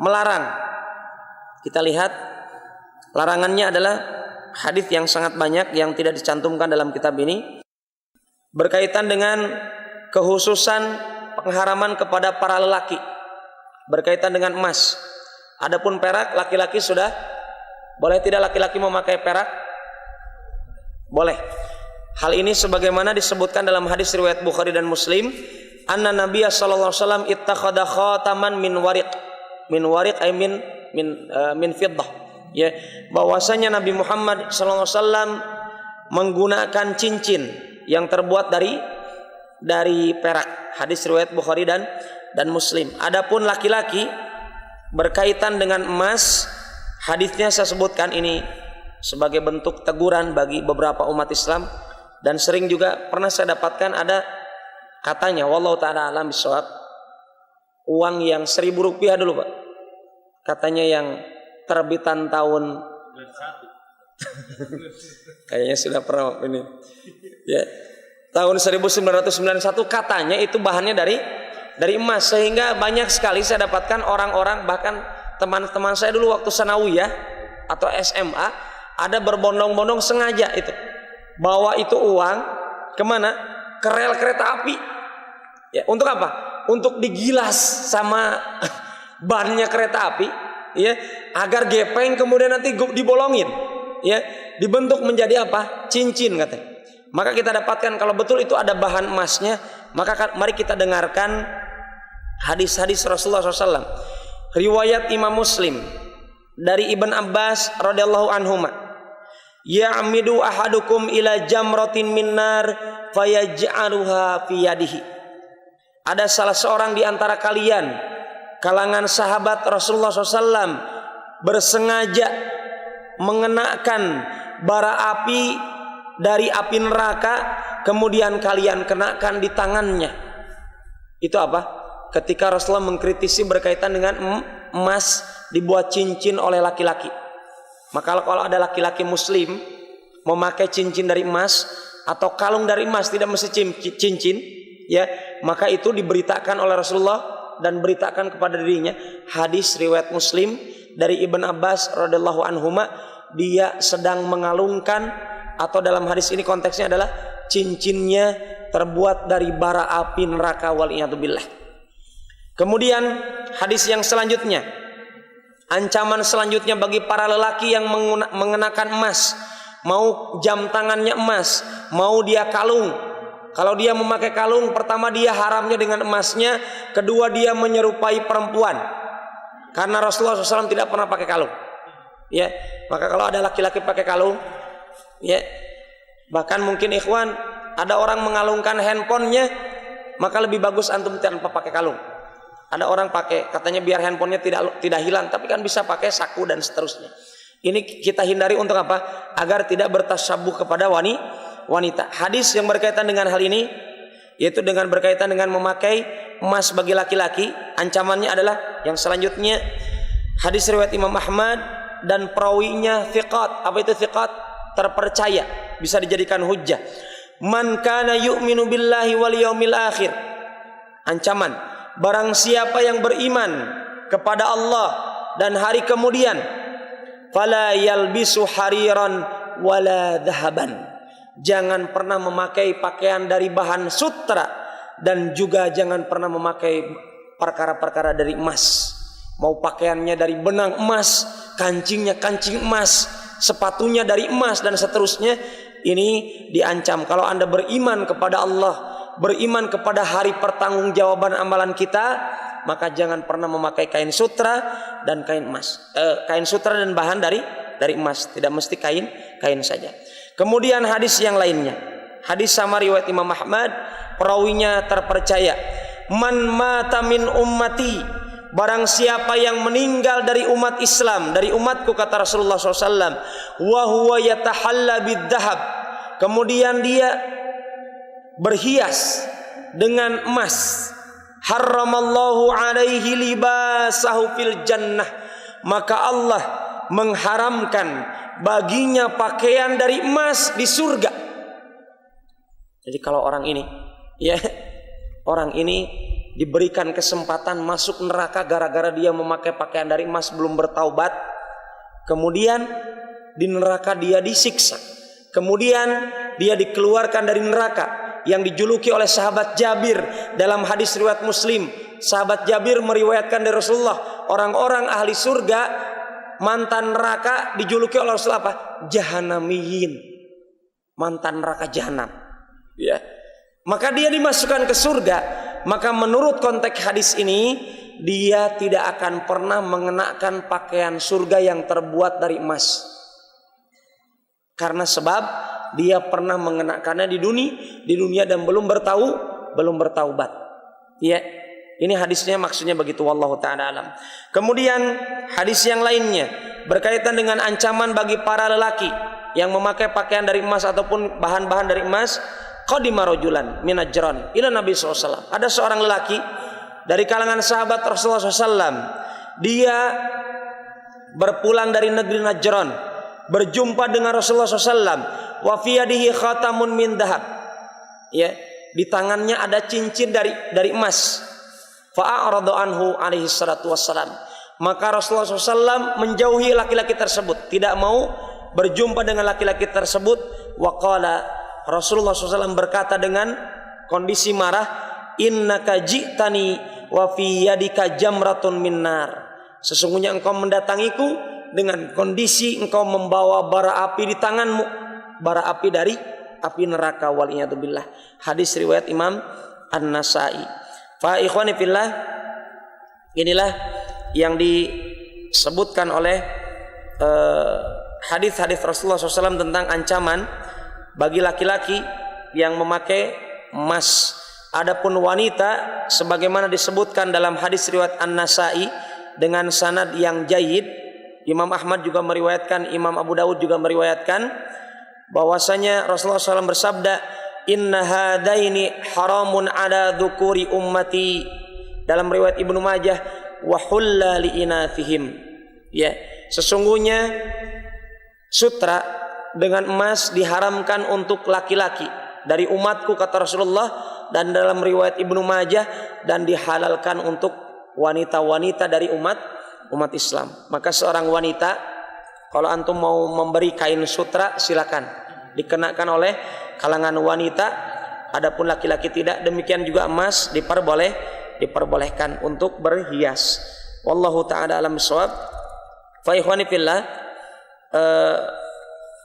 melarang. Kita lihat larangannya adalah hadis yang sangat banyak yang tidak dicantumkan dalam kitab ini, berkaitan dengan kekhususan pengharaman kepada para lelaki berkaitan dengan emas. Adapun perak, laki-laki sudah boleh tidak laki-laki memakai perak? Boleh. Hal ini sebagaimana disebutkan dalam hadis riwayat Bukhari dan Muslim, anna Nabiya sallallahu alaihi wasallam ittakhadha khataman min wariq ay min fiddah. Ya, bahwasanya Nabi Muhammad sallallahu alaihi wasallam menggunakan cincin yang terbuat dari perak. Hadis riwayat Bukhari dan Muslim. Adapun laki-laki berkaitan dengan emas, hadisnya saya sebutkan ini sebagai bentuk teguran bagi beberapa umat Islam, dan sering juga pernah saya dapatkan ada katanya, wallahu taala alam bisawab, uang yang Rp1.000 dulu Pak, katanya yang terbitan tahun kayaknya sudah pernah ini ya, tahun 1991, katanya itu bahannya dari emas, sehingga banyak sekali saya dapatkan orang-orang, bahkan teman-teman saya dulu waktu sanawiyah atau SMA, ada berbondong-bondong sengaja itu bawa itu uang kemana? Ke rel kereta api. Ya, untuk apa? Untuk digilas sama bannya kereta api, ya, agar gepeng kemudian nanti dibolongin, ya, dibentuk menjadi apa? Cincin katanya. Maka kita dapatkan kalau betul itu ada bahan emasnya, maka mari kita dengarkan hadis-hadis Rasulullah SAW. Riwayat Imam Muslim dari Ibn Abbas radhiyallahu anhuma, ya'midu ahadukum ila jamratin min nar fayaj'aluha fi yadihi. Ada salah seorang di antara kalian, kalangan sahabat Rasulullah SAW, bersengaja mengenakan bara api dari api neraka, kemudian kalian kenakan di tangannya. Itu apa? Ketika Rasulullah mengkritisi berkaitan dengan emas dibuat cincin oleh laki-laki. Maka kalau ada laki-laki muslim memakai cincin dari emas atau kalung dari emas, tidak mesti cincin, ya, maka itu diberitakan oleh Rasulullah dan beritakan kepada dirinya. Hadis riwayat Muslim dari Ibn Abbas radhiyallahu anhuma, dia sedang mengalungkan, atau dalam hadis ini konteksnya adalah cincinnya terbuat dari bara api neraka, waliyadzubillah. Kemudian hadis yang selanjutnya, ancaman selanjutnya bagi para lelaki yang mengenakan emas, mau jam tangannya emas, mau dia kalung. Kalau dia memakai kalung, pertama dia haramnya dengan emasnya, kedua dia menyerupai perempuan, karena Rasulullah SAW tidak pernah pakai kalung. Ya, maka kalau ada laki-laki pakai kalung, ya, bahkan mungkin ikhwan, ada orang mengalungkan handphonenya, maka lebih bagus antum tanpa pakai kalung. Ada orang pakai, katanya biar handphonenya tidak hilang, tapi kan bisa pakai saku dan seterusnya. Ini kita hindari untuk apa? Agar tidak bertasabuh kepada wanita. Hadis yang berkaitan dengan hal ini, yaitu dengan berkaitan dengan memakai emas bagi laki-laki, ancamannya adalah yang selanjutnya. Hadis riwayat Imam Ahmad dan perawinya thiqat. Apa itu thiqat? Terpercaya, bisa dijadikan hujjah. Man kana yu'minu billahi wal yaumil akhir. Ancaman, barang siapa yang beriman kepada Allah dan hari kemudian, fala yalbisu hariran wala dhahaban. Jangan pernah memakai pakaian dari bahan sutra, dan juga jangan pernah memakai perkara-perkara dari emas. Mau pakaiannya dari benang emas, kancingnya kancing emas, sepatunya dari emas dan seterusnya. Ini diancam. Kalau Anda beriman kepada Allah, beriman kepada hari pertanggungjawaban amalan kita, maka jangan pernah memakai kain sutra dan kain emas. Kain sutra dan bahan dari emas, tidak mesti kain saja. Kemudian hadis yang lainnya, hadis sama riwayat Imam Ahmad, perawinya terpercaya. Man mata min ummati, barang siapa yang meninggal dari umat Islam, dari umatku, kata Rasulullah SAW, wa huwa yatahalla bidzahab, kemudian dia berhias dengan emas, haramallahu alaihi libasahu fil jannah, maka Allah mengharamkan baginya pakaian dari emas di surga. Jadi kalau orang ini, ya, orang ini diberikan kesempatan masuk neraka gara-gara dia memakai pakaian dari emas, belum bertaubat, kemudian di neraka dia disiksa, kemudian dia dikeluarkan dari neraka, yang dijuluki oleh sahabat Jabir dalam hadis riwayat Muslim. Sahabat Jabir meriwayatkan dari Rasulullah, orang-orang ahli surga mantan neraka dijuluki oleh Rasulullah apa? Jahannamiyin, mantan neraka jahanam, ya. Maka dia dimasukkan ke surga. Maka menurut konteks hadis ini, dia tidak akan pernah mengenakan pakaian surga yang terbuat dari emas, karena sebab dia pernah mengenakannya di dunia dan belum bertaubat. Ya, ini hadisnya maksudnya begitu, wallahu taala alam. Kemudian hadis yang lainnya berkaitan dengan ancaman bagi para lelaki yang memakai pakaian dari emas ataupun bahan-bahan dari emas. Qadima rajulan min Najran ila Nabi SAW. Ada seorang lelaki dari kalangan sahabat Rasulullah SAW. Dia berpulang dari negeri Najran, berjumpa dengan Rasulullah SAW. Wa fi yadihi khatamun min dahab. Ya, di tangannya ada cincin dari emas. Fa'aradu anhu alaihi salatu wassalam. Maka Rasulullah SAW menjauhi laki-laki tersebut, tidak mau berjumpa dengan laki-laki tersebut. Wa qala, Rasulullah SAW berkata dengan kondisi marah, innaka ji'tani wa fi yadika jamratun min nar. Sesungguhnya engkau mendatangiku dengan kondisi engkau membawa bara api di tanganmu, bara api dari api neraka, waliyadzubillah. Hadis riwayat Imam An-Nasai. Fa ikhwani fillah, inilah yang disebutkan oleh hadis-hadis Rasulullah SAW tentang ancaman bagi laki-laki yang memakai emas. Adapun wanita, sebagaimana disebutkan dalam hadis riwayat An-Nasai dengan sanad yang jayyid, Imam Ahmad juga meriwayatkan, Imam Abu Dawud juga meriwayatkan, bahwasanya Rasulullah SAW bersabda, inna hadaini haramun ala dzukuri ummati. Dalam riwayat Ibnu Majah, wa hulla li inathihim. Ya, sesungguhnya sutra dengan emas diharamkan untuk laki-laki dari umatku, kata Rasulullah, dan dalam riwayat Ibnu Majah, dan dihalalkan untuk wanita-wanita dari umat Islam. Maka seorang wanita, kalau antum mau memberi kain sutra, silakan dikenakan oleh kalangan wanita. Adapun laki-laki tidak. Demikian juga emas diperbolehkan untuk berhias. Wallahu taala alam bissawab. Fa ikhwani fillah,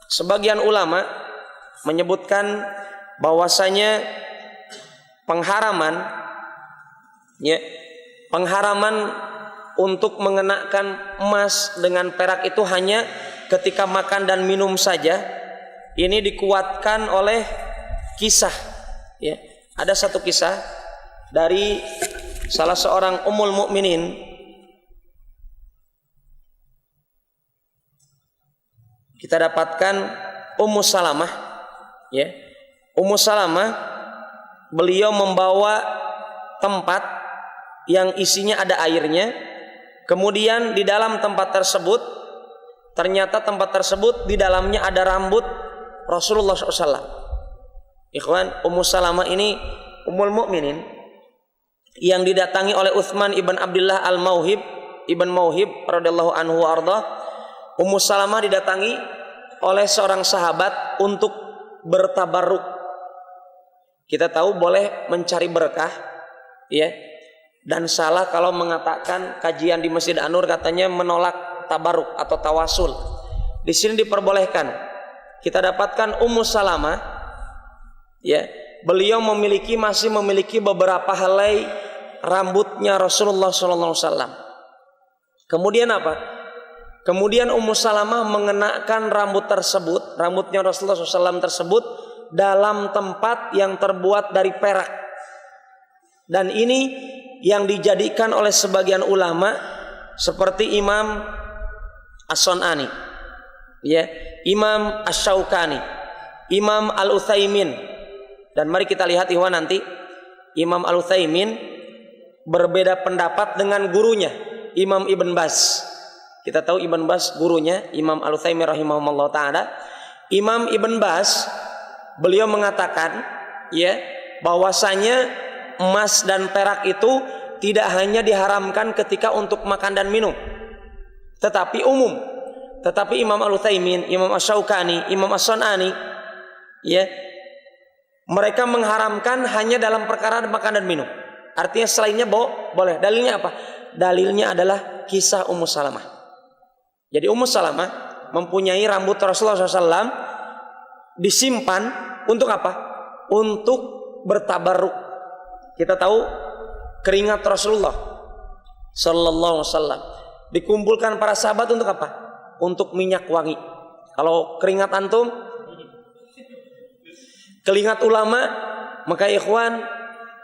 sebagian ulama menyebutkan bahwasanya pengharaman untuk mengenakan emas dengan perak itu hanya ketika makan dan minum saja. Ini dikuatkan oleh kisah, ya. Ada satu kisah dari salah seorang ummul mukminin. Kita dapatkan Ummu Salamah, ya. Ummu Salamah, beliau membawa tempat yang isinya ada airnya. Kemudian di dalam tempat tersebut, ternyata tempat tersebut di dalamnya ada rambut Rasulullah SAW. Ikhwan, Ummu Salamah ini ummul mukminin yang didatangi oleh Utsman ibn Abdullah al-Mauhib ibn Mauhib radhiyallahu anhu arda. Ummu Salamah didatangi oleh seorang sahabat untuk bertabarruk. Kita tahu boleh mencari berkah, ya. Dan salah kalau mengatakan kajian di Masjid An-Nur katanya menolak tabaruk atau tawasul. Di sini diperbolehkan. Kita dapatkan Ummu Salamah, ya, beliau masih memiliki beberapa helai rambutnya Rasulullah SAW. Kemudian apa? Kemudian Ummu Salamah mengenakan rambutnya Rasulullah SAW tersebut dalam tempat yang terbuat dari perak. Dan ini yang dijadikan oleh sebagian ulama seperti Imam As-Sun'ani, ya, Imam Asy-Syaukani, Imam Al-Utsaimin. Dan mari kita lihat ikhwan nanti Imam Al-Utsaimin berbeda pendapat dengan gurunya Imam Ibn Baz. Kita tahu Ibn Baz gurunya Imam Al-Utsaimin rahimahullah taala. Imam Ibn Baz beliau mengatakan, ya, bahwasanya emas dan perak itu tidak hanya diharamkan ketika untuk makan dan minum, tetapi umum. Tetapi Imam Al-Utsaimin, Imam Asy-Syaukani, Imam As-Sun'ani, ya, mereka mengharamkan hanya dalam perkara makan dan minum. Artinya selainnya boleh. Dalilnya apa? Dalilnya adalah kisah Ummu Salamah. Jadi Ummu Salamah mempunyai rambut Rasulullah SAW disimpan untuk apa? Untuk bertabarruk. Kita tahu keringat Rasulullah Sallallahu Alaihi Wasallam dikumpulkan para sahabat untuk apa? Untuk minyak wangi. Kalau keringat antum, keringat ulama, maka ikhwan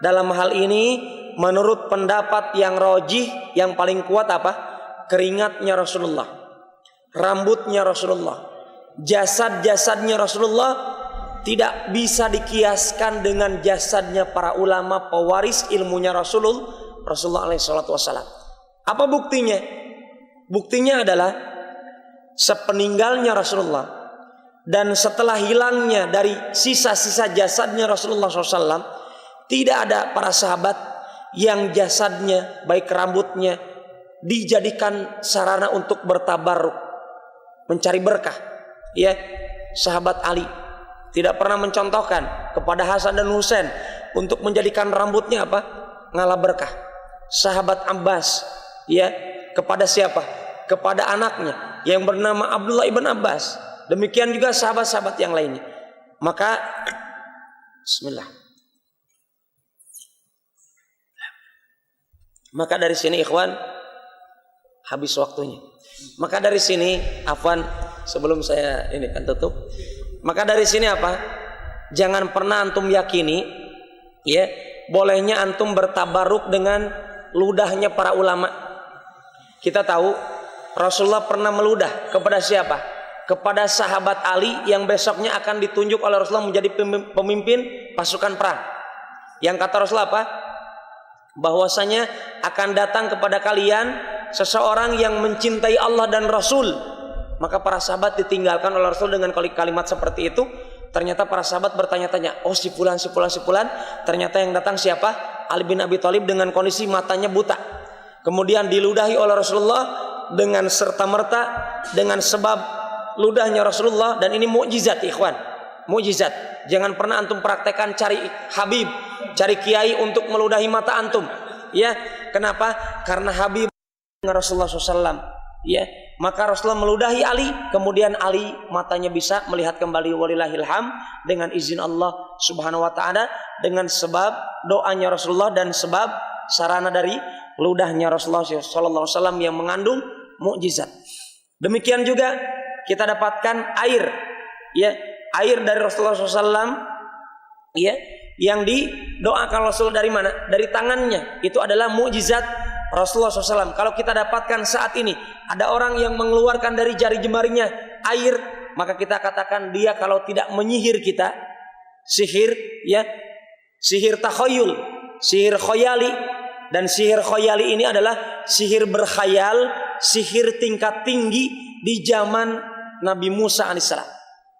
dalam hal ini menurut pendapat yang rajih, yang paling kuat apa? Keringatnya Rasulullah, rambutnya Rasulullah, jasad-jasadnya Rasulullah tidak bisa dikiaskan dengan jasadnya para ulama pewaris ilmunya Rasulullah alaihi salatu wasallam. Apa buktinya? Buktinya adalah sepeninggalnya Rasulullah dan setelah hilangnya dari sisa-sisa jasadnya Rasulullah SAW, tidak ada para sahabat yang jasadnya baik rambutnya dijadikan sarana untuk bertabarruk, mencari berkah. Ya, sahabat Ali tidak pernah mencontohkan kepada Hasan dan Husain untuk menjadikan rambutnya apa? Ngalah berkah. Sahabat Abbas, ya, kepada siapa? Kepada anaknya yang bernama Abdullah ibn Abbas. Demikian juga sahabat-sahabat yang lainnya. Maka bismillah. Maka dari sini ikhwan, habis waktunya. Maka dari sini, afwan, sebelum saya ini kan tutup. Maka dari sini apa? Jangan pernah antum yakini, ya, bolehnya antum bertabaruk dengan ludahnya para ulama. Kita tahu Rasulullah pernah meludah kepada siapa? Kepada sahabat Ali yang besoknya akan ditunjuk oleh Rasulullah menjadi pemimpin pasukan perang. Yang kata Rasulullah apa? Bahwasanya akan datang kepada kalian seseorang yang mencintai Allah dan Rasul. Maka para sahabat ditinggalkan oleh Rasul dengan kalimat seperti itu. Ternyata para sahabat bertanya-tanya, oh si fulan. Ternyata yang datang siapa? Ali bin Abi Thalib dengan kondisi matanya buta. Kemudian diludahi oleh Rasulullah dengan serta-merta dengan sebab ludahnya Rasulullah. Dan ini mukjizat ikhwan, mukjizat. Jangan pernah antum praktekkan cari Habib, cari kiai untuk meludahi mata antum. Ya, kenapa? Karena Habib dengan Rasulullah SAW. Ya, maka Rasulullah meludahi Ali, kemudian Ali matanya bisa melihat kembali walillahil ham dengan izin Allah Subhanahu wa taala, dengan sebab doanya Rasulullah dan sebab sarana dari ludahnya Rasulullah sallallahu alaihi wasallam yang mengandung mukjizat. Demikian juga kita dapatkan air, ya, air dari Rasulullah SAW, ya, yang didoakan Rasul dari mana? Dari tangannya. Itu adalah mukjizat Rasulullah SAW. Kalau kita dapatkan saat ini ada orang yang mengeluarkan dari jari jemarinya air, maka kita katakan dia kalau tidak menyihir kita, sihir, ya, sihir takhayul, sihir khoyali. Dan sihir khoyali ini adalah sihir berkhayal, sihir tingkat tinggi di zaman Nabi Musa alaihissalam,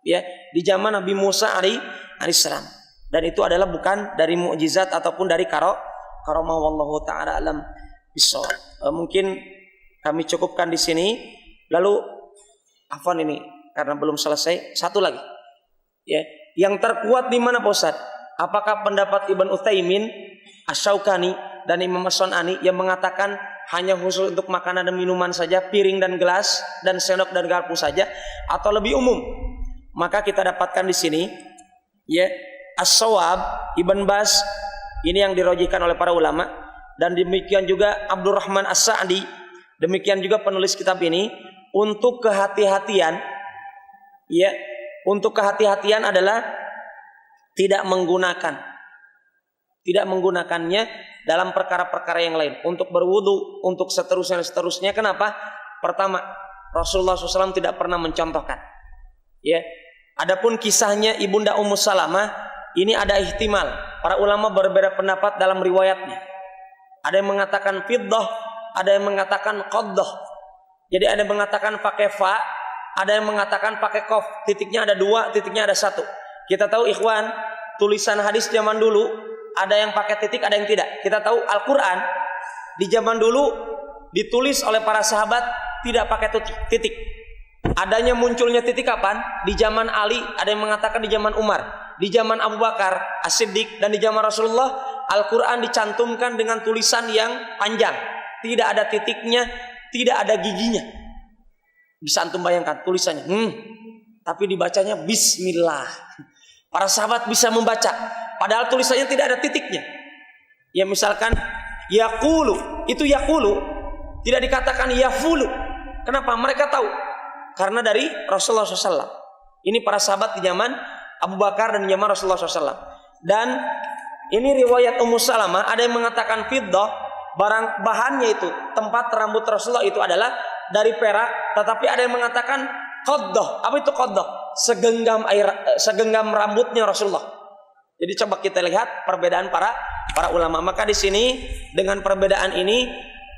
ya, di zaman Nabi Musa alaihissalam. Dan itu adalah bukan dari mukjizat ataupun dari karamah, wallahu taala alam. Mungkin kami cukupkan di sini. Lalu afwan ini karena belum selesai, satu lagi, ya, yang terkuat di mana Pak Ustaz? Apakah pendapat Ibn Utsaimin, Asy-Syaukani dan Imam As-Sun'ani yang mengatakan hanya khusus untuk makanan dan minuman saja, piring dan gelas dan sendok dan garpu saja, atau lebih umum. Maka kita dapatkan di sini ya, As-Shawab Ibn Baz ini yang dirojihkan oleh para ulama, dan demikian juga Abdurrahman As-Sa'di, demikian juga penulis kitab ini, untuk kehati-hatian ya, untuk kehati-hatian adalah tidak menggunakannya dalam perkara-perkara yang lain, untuk berwudu, untuk seterusnya. Kenapa? Pertama, Rasulullah SAW tidak pernah mencontohkan. Ya, adapun kisahnya Ibunda Ummu Salamah ini ada ihtimal. Para ulama berbeda pendapat dalam riwayatnya. Ada yang mengatakan fiddah, ada yang mengatakan qaddah. Jadi ada yang mengatakan pakai fa, ada yang mengatakan pakai qaf. Titiknya ada 2, titiknya ada 1. Kita tahu ikhwan, tulisan hadis zaman dulu ada yang pakai titik, ada yang tidak. Kita tahu Al-Quran di zaman dulu ditulis oleh para sahabat tidak pakai titik. Adanya munculnya titik kapan? Di zaman Ali, ada yang mengatakan di zaman Umar, di zaman Abu Bakar As-Siddiq, dan di zaman Rasulullah Al-Quran dicantumkan dengan tulisan yang panjang, tidak ada titiknya, tidak ada giginya. Bisa antum bayangkan tulisannya, tapi dibacanya Bismillah. Para sahabat bisa membaca, padahal tulisannya tidak ada titiknya. Ya misalkan yaqulu, itu yaqulu, tidak dikatakan yafulu. Kenapa? Mereka tahu, karena dari Rasulullah SAW. Ini para sahabat di zaman Abu Bakar dan di zaman Rasulullah SAW. Dan ini riwayat Ummu Salamah, ada yang mengatakan fiddah, barang bahannya itu, tempat rambut Rasulullah itu adalah dari perak, tetapi ada yang mengatakan qaddah. Apa itu qaddah? Segenggam rambutnya Rasulullah. Jadi coba kita lihat perbedaan para ulama. Maka di sini dengan perbedaan ini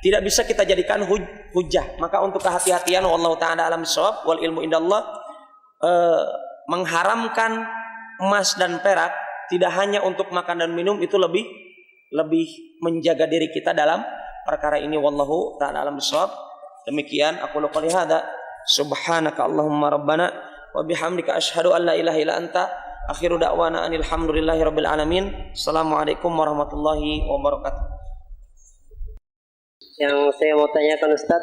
tidak bisa kita jadikan hujah. Maka untuk kehati-hatian, wallahu taala alam bissawab, wal ilmu indallah, mengharamkan emas dan perak tidak hanya untuk makan dan minum, itu lebih menjaga diri kita dalam perkara ini, wallahu taala alam bissawab. Demikian aku qouli hada, subhanaka allahumma rabbana wa bihamdika asyhadu an la ilaha illa anta, akhiru da'wana anil hamdulillahi rabbil alamin. Assalamualaikum warahmatullahi wabarakatuh. Yang saya mau tanyakan Ustaz,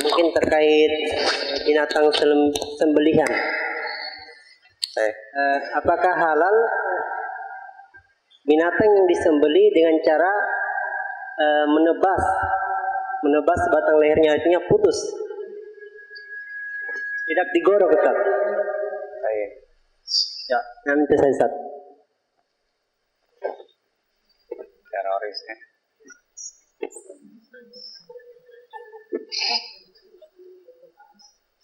mungkin terkait binatang sembelihan. Apakah halal binatang yang disembeli dengan cara menebas batang lehernya, artinya putus, tidak digorok, Ustaz? Ya, nanti saya Ustaz. Teroris ya.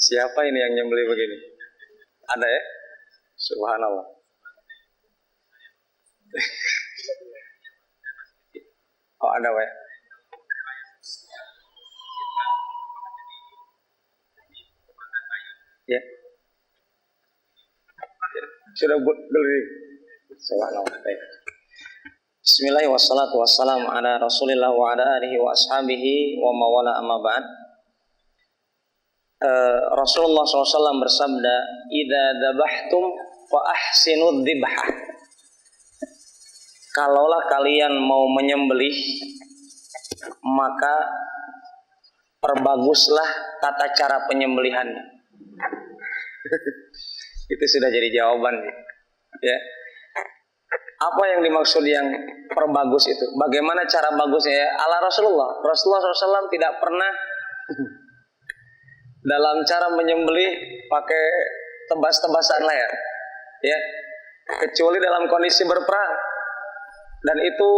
Siapa ini yang nyembeli begini? Ada ya? Subhanallah. Oh ada ya? Ya. Sudah beli. Subhanallah. Bismillahirrahmanirrahim. Wassalatu wassalamu ala Rasulillah wa ala alihi wa ashabihi wa mawala amma ba'd. Rasulullah SAW bersabda, "Idza dzabhtum fa ahsinu dzibhah." Kalaulah kalian mau menyembelih, maka perbaguslah tata cara penyembelihannya. Itu sudah jadi jawaban ya. Apa yang dimaksud yang perbagus itu? Bagaimana cara bagusnya? Ala Rasulullah. Rasulullah SAW tidak pernah dalam cara menyembelih pakai tebas-tebasan leher, ya, kecuali dalam kondisi berperang. Dan itu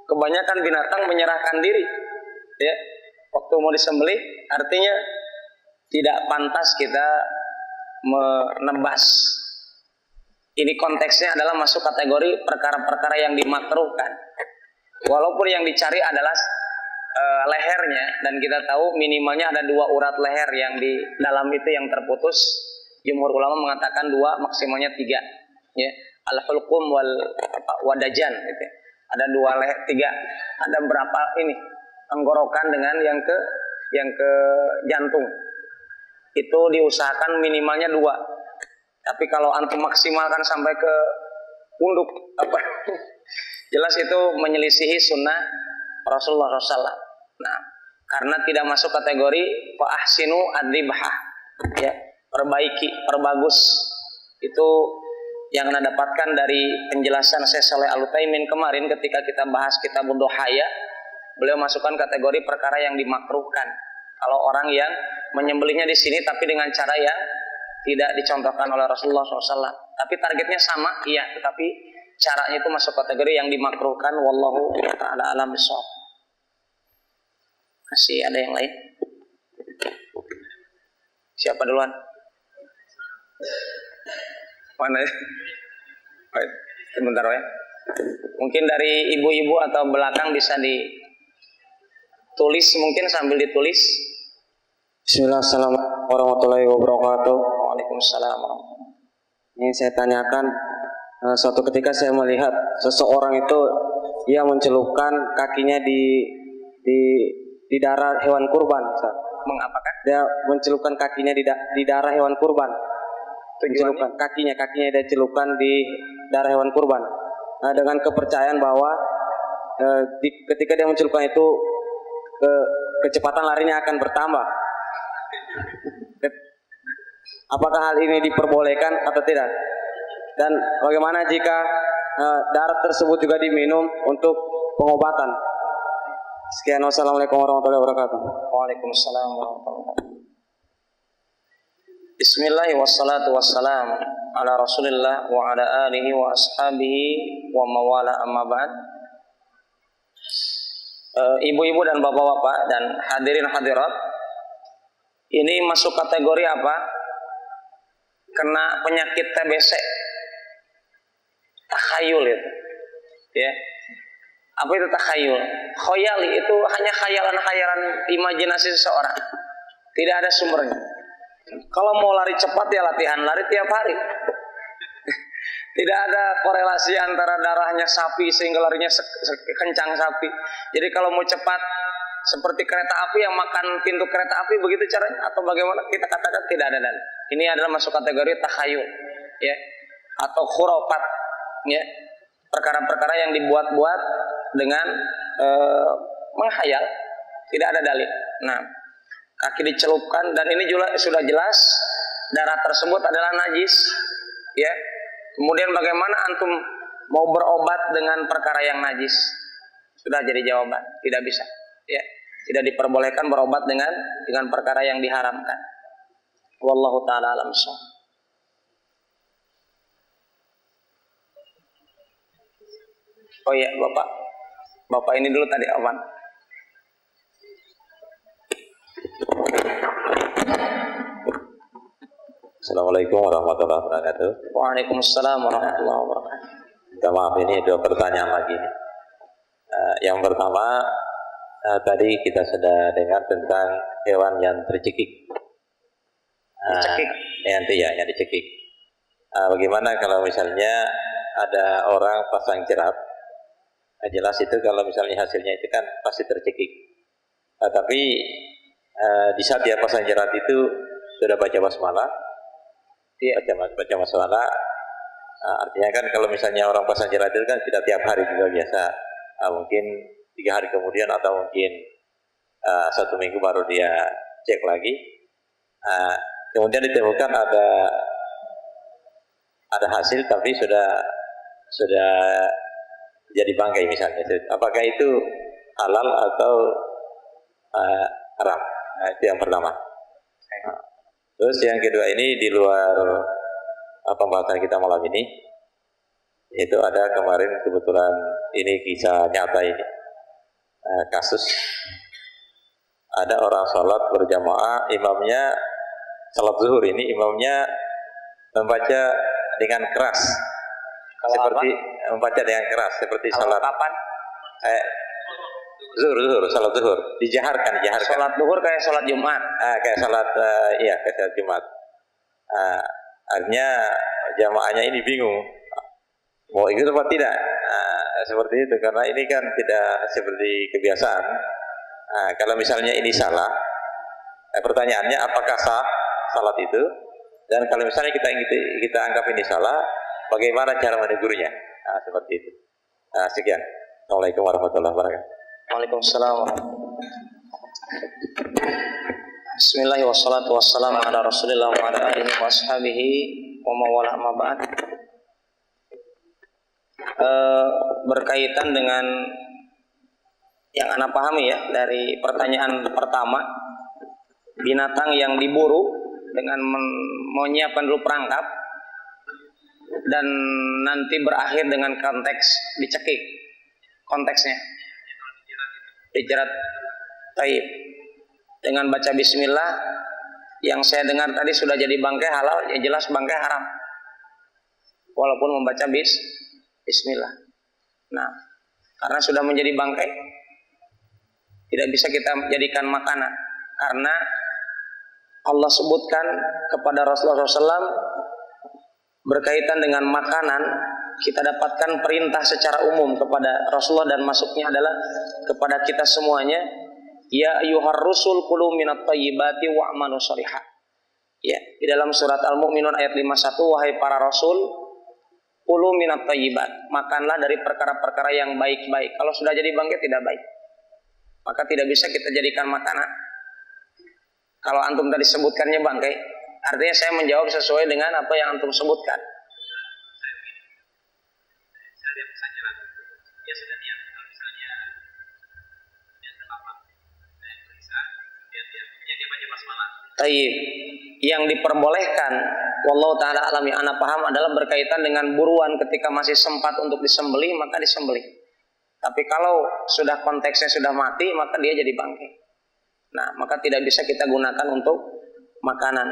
kebanyakan binatang menyerahkan diri, ya, waktu mau disembelih. Artinya tidak pantas kita menebas. Ini konteksnya adalah masuk kategori perkara-perkara yang dimakruhkan. Walaupun yang dicari adalah lehernya, dan kita tahu minimalnya ada 2 urat leher yang di dalam itu yang terputus. Jumhur ulama mengatakan 2, maksimalnya 3. Ya, al-hulqum wal wadajan. Gitu. Ada 2 leher, 3. Ada berapa ini tenggorokan dengan yang ke jantung. Itu diusahakan minimalnya 2. Tapi kalau antum maksimalkan sampai ke punduk, jelas itu menyelisihi sunnah Rasulullah SAW. Nah, karena tidak masuk kategori fa ahsinu adzibhah, ya, perbagus. Itu yang Anda dapatkan dari penjelasan Syekh Shalih Al-Utsaimin kemarin ketika kita bahas Kitabud Duhaya. Beliau masukkan kategori perkara yang dimakruhkan. Kalau orang yang menyembelihnya di sini tapi dengan cara yang tidak dicontohkan oleh Rasulullah SAW. Tapi targetnya sama, iya, tetapi caranya itu masuk kategori yang dimakruhkan. Wallahu ta'ala alam bishawab. Masih ada yang lain? Siapa duluan? Mana ya? Baik, sebentar ya. Mungkin dari ibu-ibu atau belakang bisa ditulis, mungkin sambil ditulis. Bismillah, assalamualaikum warahmatullahi wabarakatuh. Waalaikumsalam. Ini saya tanyakan, suatu ketika saya melihat seseorang itu dia mencelupkan kakinya di darah hewan kurban. Mengapakah? Dia mencelupkan kakinya di darah hewan kurban. Mencelupkan kakinya dia celupkan di darah hewan kurban. Nah, dengan kepercayaan bahwa ketika dia mencelupkan itu kecepatan larinya akan bertambah. Apakah hal ini diperbolehkan atau tidak? Dan bagaimana jika darah tersebut juga diminum untuk pengobatan? Sekian, wassalamualaikum warahmatullahi wabarakatuh. Waalaikumsalam warahmatullahi wabarakatuh. Bismillah wassalatu wassalam ala Rasulillah wa ala alihi wa ashabihi wa mawala amma ba'd. Ibu-ibu dan bapak-bapak dan hadirin hadirat, ini masuk kategori apa? Kena penyakit TBC, takhayul itu, ya. Apa itu takhayul? Khoyali itu hanya khayalan-khayalan imajinasi seseorang, tidak ada sumbernya. Kalau mau lari cepat ya latihan lari tiap hari. Tidak ada korelasi antara darahnya sapi sehingga larinya kencang sapi. Jadi kalau mau cepat seperti kereta api yang makan pintu kereta api, begitu caranya atau bagaimana, kita katakan tidak ada dalil. Ini adalah masuk kategori takhayul, ya, atau khurafat, ya, perkara-perkara yang dibuat-buat dengan menghayal, tidak ada dalil. Nah, kaki dicelupkan dan ini juga sudah jelas darah tersebut adalah najis, ya. Kemudian bagaimana antum mau berobat dengan perkara yang najis? Sudah jadi jawaban, tidak bisa, ya. Tidak diperbolehkan berobat dengan perkara yang diharamkan. Wallahu taala alam shawab. Oh iya, Bapak ini dulu tadi awan. Assalamualaikum warahmatullahi wabarakatuh. Waalaikumsalam warahmatullahi wabarakatuh. Minta maaf, ini dua pertanyaan lagi. Yang pertama, tadi kita sudah dengar tentang hewan yang tercekik. Dicekik. Yang dicekik. Bagaimana kalau misalnya ada orang pasang jerat? Jelas itu kalau misalnya hasilnya itu kan pasti tercekik. Tapi di saat dia pasang jerat itu sudah baca basmalah. Iya. Baca basmalah. Artinya kan kalau misalnya orang pasang jerat itu kan tidak tiap hari juga biasa. Mungkin 3 hari kemudian atau mungkin 1 minggu baru dia cek lagi. Kemudian ditemukan ada hasil tapi sudah jadi bangkai misalnya. Apakah itu halal atau haram? Itu yang pertama. Terus yang kedua, ini di luar pembahasan kita malam ini, itu ada kemarin kebetulan ini kisah nyata ini, kasus ada orang sholat berjamaah, imamnya sholat zuhur ini, imamnya membaca dengan keras. Kalau seperti apa? Membaca dengan keras seperti Kalau sholat kapan? sholat zuhur dijaharkan. Sholat zuhur kayak sholat Jumat. Kayak sholat kayak sholat Jumat. Artinya jamaahnya ini bingung mau ikut apa tidak. Seperti itu, karena ini kan tidak seperti kebiasaan. Kalau misalnya ini salah, pertanyaannya apakah sah salat itu? Dan kalau misalnya kita anggap ini salah, bagaimana cara menegurnya? Seperti itu. Sekian. Assalamualaikum warahmatullahi wabarakatuh. Waalaikumsalam. Bismillahirrahmanirrahim. Wassalatu wassalamu ala Rasulillah wa ala alihi wa ashabihi wa mawala amma ba'd. Berkaitan dengan yang Anda pahami ya dari pertanyaan pertama, binatang yang diburu dengan menyiapkan dulu perangkap dan nanti berakhir dengan konteks dicekik, konteksnya dijerat taib dengan baca bismillah. Yang saya dengar tadi sudah jadi bangkai halal, ya jelas bangkai haram walaupun membaca bismillah. Nah, karena sudah menjadi bangkai tidak bisa kita jadikan makanan, karena Allah sebutkan kepada Rasulullah SAW berkaitan dengan makanan. Kita dapatkan perintah secara umum kepada Rasulullah dan masuknya adalah kepada kita semuanya. Ya ayyuhar rusul kulu minat thayyibati wa'malu shaliha. Ya, di dalam surat Al-Mu'minun ayat 51, wahai para rasul, kulu minat thayyibat, makanlah dari perkara-perkara yang baik-baik. Kalau sudah jadi bangkai tidak baik, maka tidak bisa kita jadikan makanan. Kalau antum tadi sebutkannya bangkai, artinya saya menjawab sesuai dengan apa yang antum sebutkan. Tayyib, yang diperbolehkan wallahu ta'ala alam yang ana paham adalah berkaitan dengan buruan ketika masih sempat untuk disembelih maka disembelih. Tapi kalau sudah konteksnya sudah mati maka dia jadi bangkai. Nah, maka tidak bisa kita gunakan untuk makanan.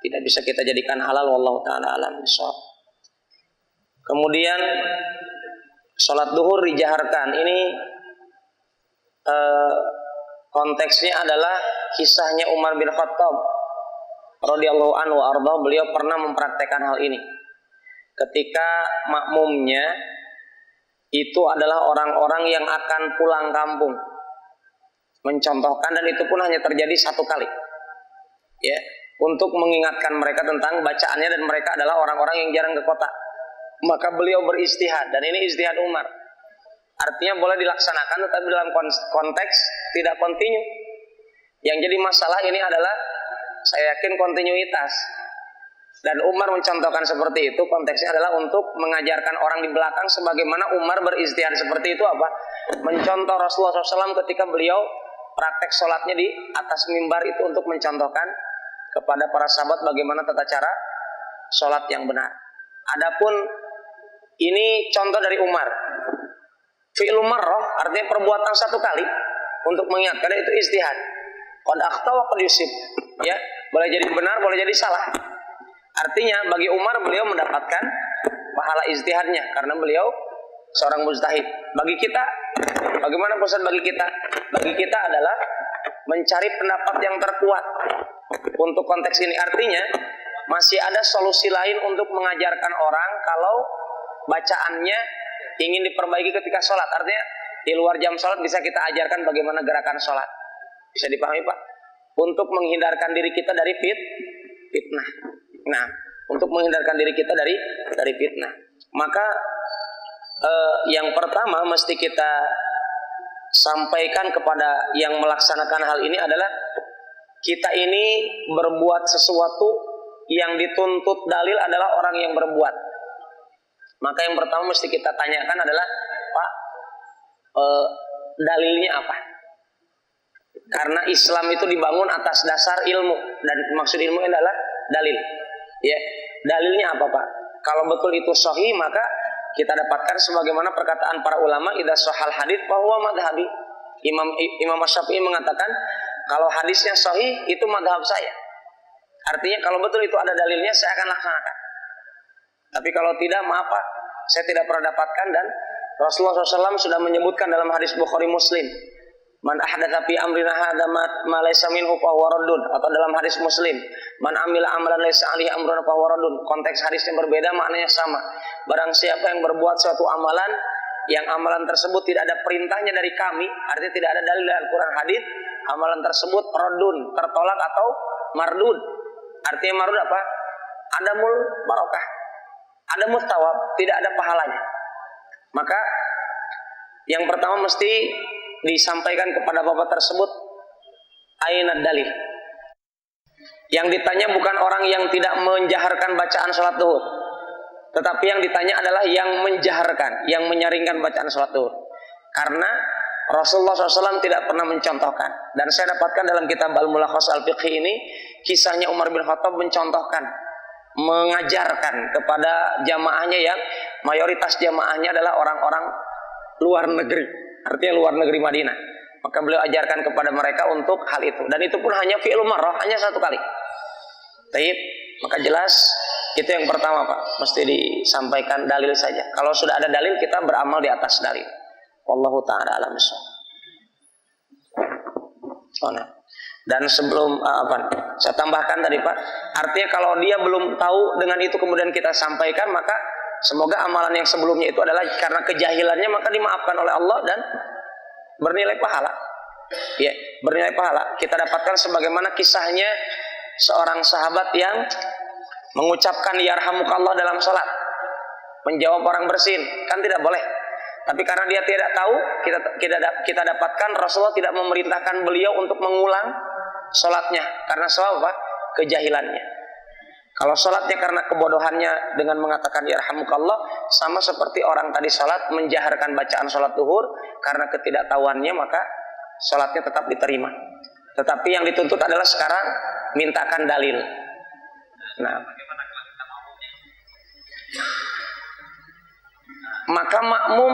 Tidak bisa kita jadikan halal wallahu ta'ala alam bisawab. Kemudian sholat duhur dijaharkan. Ini konteksnya adalah kisahnya Umar bin Khattab radhiyallahu anhu arda. Beliau pernah mempraktekkan hal ini ketika makmumnya itu adalah orang-orang yang akan pulang kampung, mencontohkan, dan itu pun hanya terjadi satu kali ya, untuk mengingatkan mereka tentang bacaannya, dan mereka adalah orang-orang yang jarang ke kota. Maka beliau beristihad, dan ini istihad Umar. Artinya boleh dilaksanakan tetapi dalam konteks tidak kontinu. Yang jadi masalah ini adalah saya yakin kontinuitas. Dan Umar mencontohkan seperti itu, konteksnya adalah untuk mengajarkan orang di belakang sebagaimana Umar beristihad seperti itu apa? Mencontoh Rasulullah SAW ketika beliau praktek sholatnya di atas mimbar itu untuk mencontohkan kepada para sahabat bagaimana tata cara sholat yang benar. Adapun ini contoh dari Umar. Fi'lu marrah artinya perbuatan satu kali untuk mengingatkan, itu ijtihad. Qad akhta wa qad yusib. Ya, boleh jadi benar, boleh jadi salah. Artinya bagi Umar beliau mendapatkan pahala ijtihadnya karena beliau seorang mujtahid. Bagi kita, bagaimana Ustaz bagi kita? Bagi kita adalah mencari pendapat yang terkuat untuk konteks ini. Artinya masih ada solusi lain untuk mengajarkan orang kalau bacaannya ingin diperbaiki ketika sholat. Artinya di luar jam sholat bisa kita ajarkan bagaimana gerakan sholat. Bisa dipahami Pak? Untuk menghindarkan diri kita dari fitnah. Nah, untuk menghindarkan diri kita dari fitnah. Maka yang pertama mesti kita sampaikan kepada yang melaksanakan hal ini adalah kita ini berbuat sesuatu yang dituntut dalil adalah orang yang berbuat. Maka yang pertama mesti kita tanyakan adalah, Pak, dalilnya apa? Karena Islam itu dibangun atas dasar ilmu, dan maksud ilmu adalah dalil. Ya, dalilnya apa Pak? Kalau betul itu sahih maka kita dapatkan sebagaimana perkataan para ulama, idza shahal hadits fa huwa madhhabi. Imam Syafi'i mengatakan kalau hadisnya sahih itu madhab saya. Artinya kalau betul itu ada dalilnya saya akan laksanakan. Tapi kalau tidak, maaf Pak, saya tidak pernah dapatkan. Dan Rasulullah SAW sudah menyebutkan dalam hadis Bukhari Muslim, man ahdatsa fi amrina hadza ma laysa minhu fa huwa raddun, atau dalam hadis Muslim, man amila amalan laysa alaihi amruna fa huwa raddun. Konteks hadisnya berbeda, maknanya sama. Barang siapa yang berbuat suatu amalan yang amalan tersebut tidak ada perintahnya dari kami, artinya tidak ada dalil dari Al-Quran hadis, amalan tersebut raddun, tertolak atau mardud. Artinya mardud apa? Adamul barokah, ada mustawab, tidak ada pahalanya. Maka yang pertama mesti disampaikan kepada bapak tersebut, aina dalil. Yang ditanya bukan orang yang tidak menjaharkan bacaan sholat duhur, tetapi yang ditanya adalah yang menjaharkan, yang menyaringkan bacaan sholat duhur. Karena Rasulullah SAW tidak pernah mencontohkan. Dan saya dapatkan dalam kitab Al-Mulakhas Al-Fiqhi ini, kisahnya Umar bin Khattab mencontohkan, mengajarkan kepada jamaahnya yang mayoritas jamaahnya adalah orang-orang luar negeri, artinya luar negeri Madinah. Maka beliau ajarkan kepada mereka untuk hal itu. Dan itu pun hanya fi'il marrah, hanya satu kali. Taib, maka jelas itu yang pertama Pak, mesti disampaikan dalil saja. Kalau sudah ada dalil, kita beramal di atas dalil. Wallahu ta'ala a'lam bishawab. Dan sebelum saya tambahkan tadi Pak, artinya kalau dia belum tahu dengan itu kemudian kita sampaikan, maka semoga amalan yang sebelumnya itu adalah karena kejahilannya, maka dimaafkan oleh Allah dan bernilai pahala. Ya, bernilai pahala. Kita dapatkan sebagaimana kisahnya seorang sahabat yang mengucapkan yarhamukallah dalam sholat, menjawab orang bersin, kan tidak boleh. Tapi karena dia tidak tahu, kita dapatkan Rasulullah tidak memerintahkan beliau untuk mengulang sholatnya. Karena sebab apa? Kejahilannya. Kalau sholatnya karena kebodohannya dengan mengatakan yarhamukallah, sama seperti orang tadi sholat menjaharkan bacaan sholat duhur, karena ketidaktahuannya maka sholatnya tetap diterima. Tetapi yang dituntut adalah sekarang mintakan dalil. Nah, maka makmum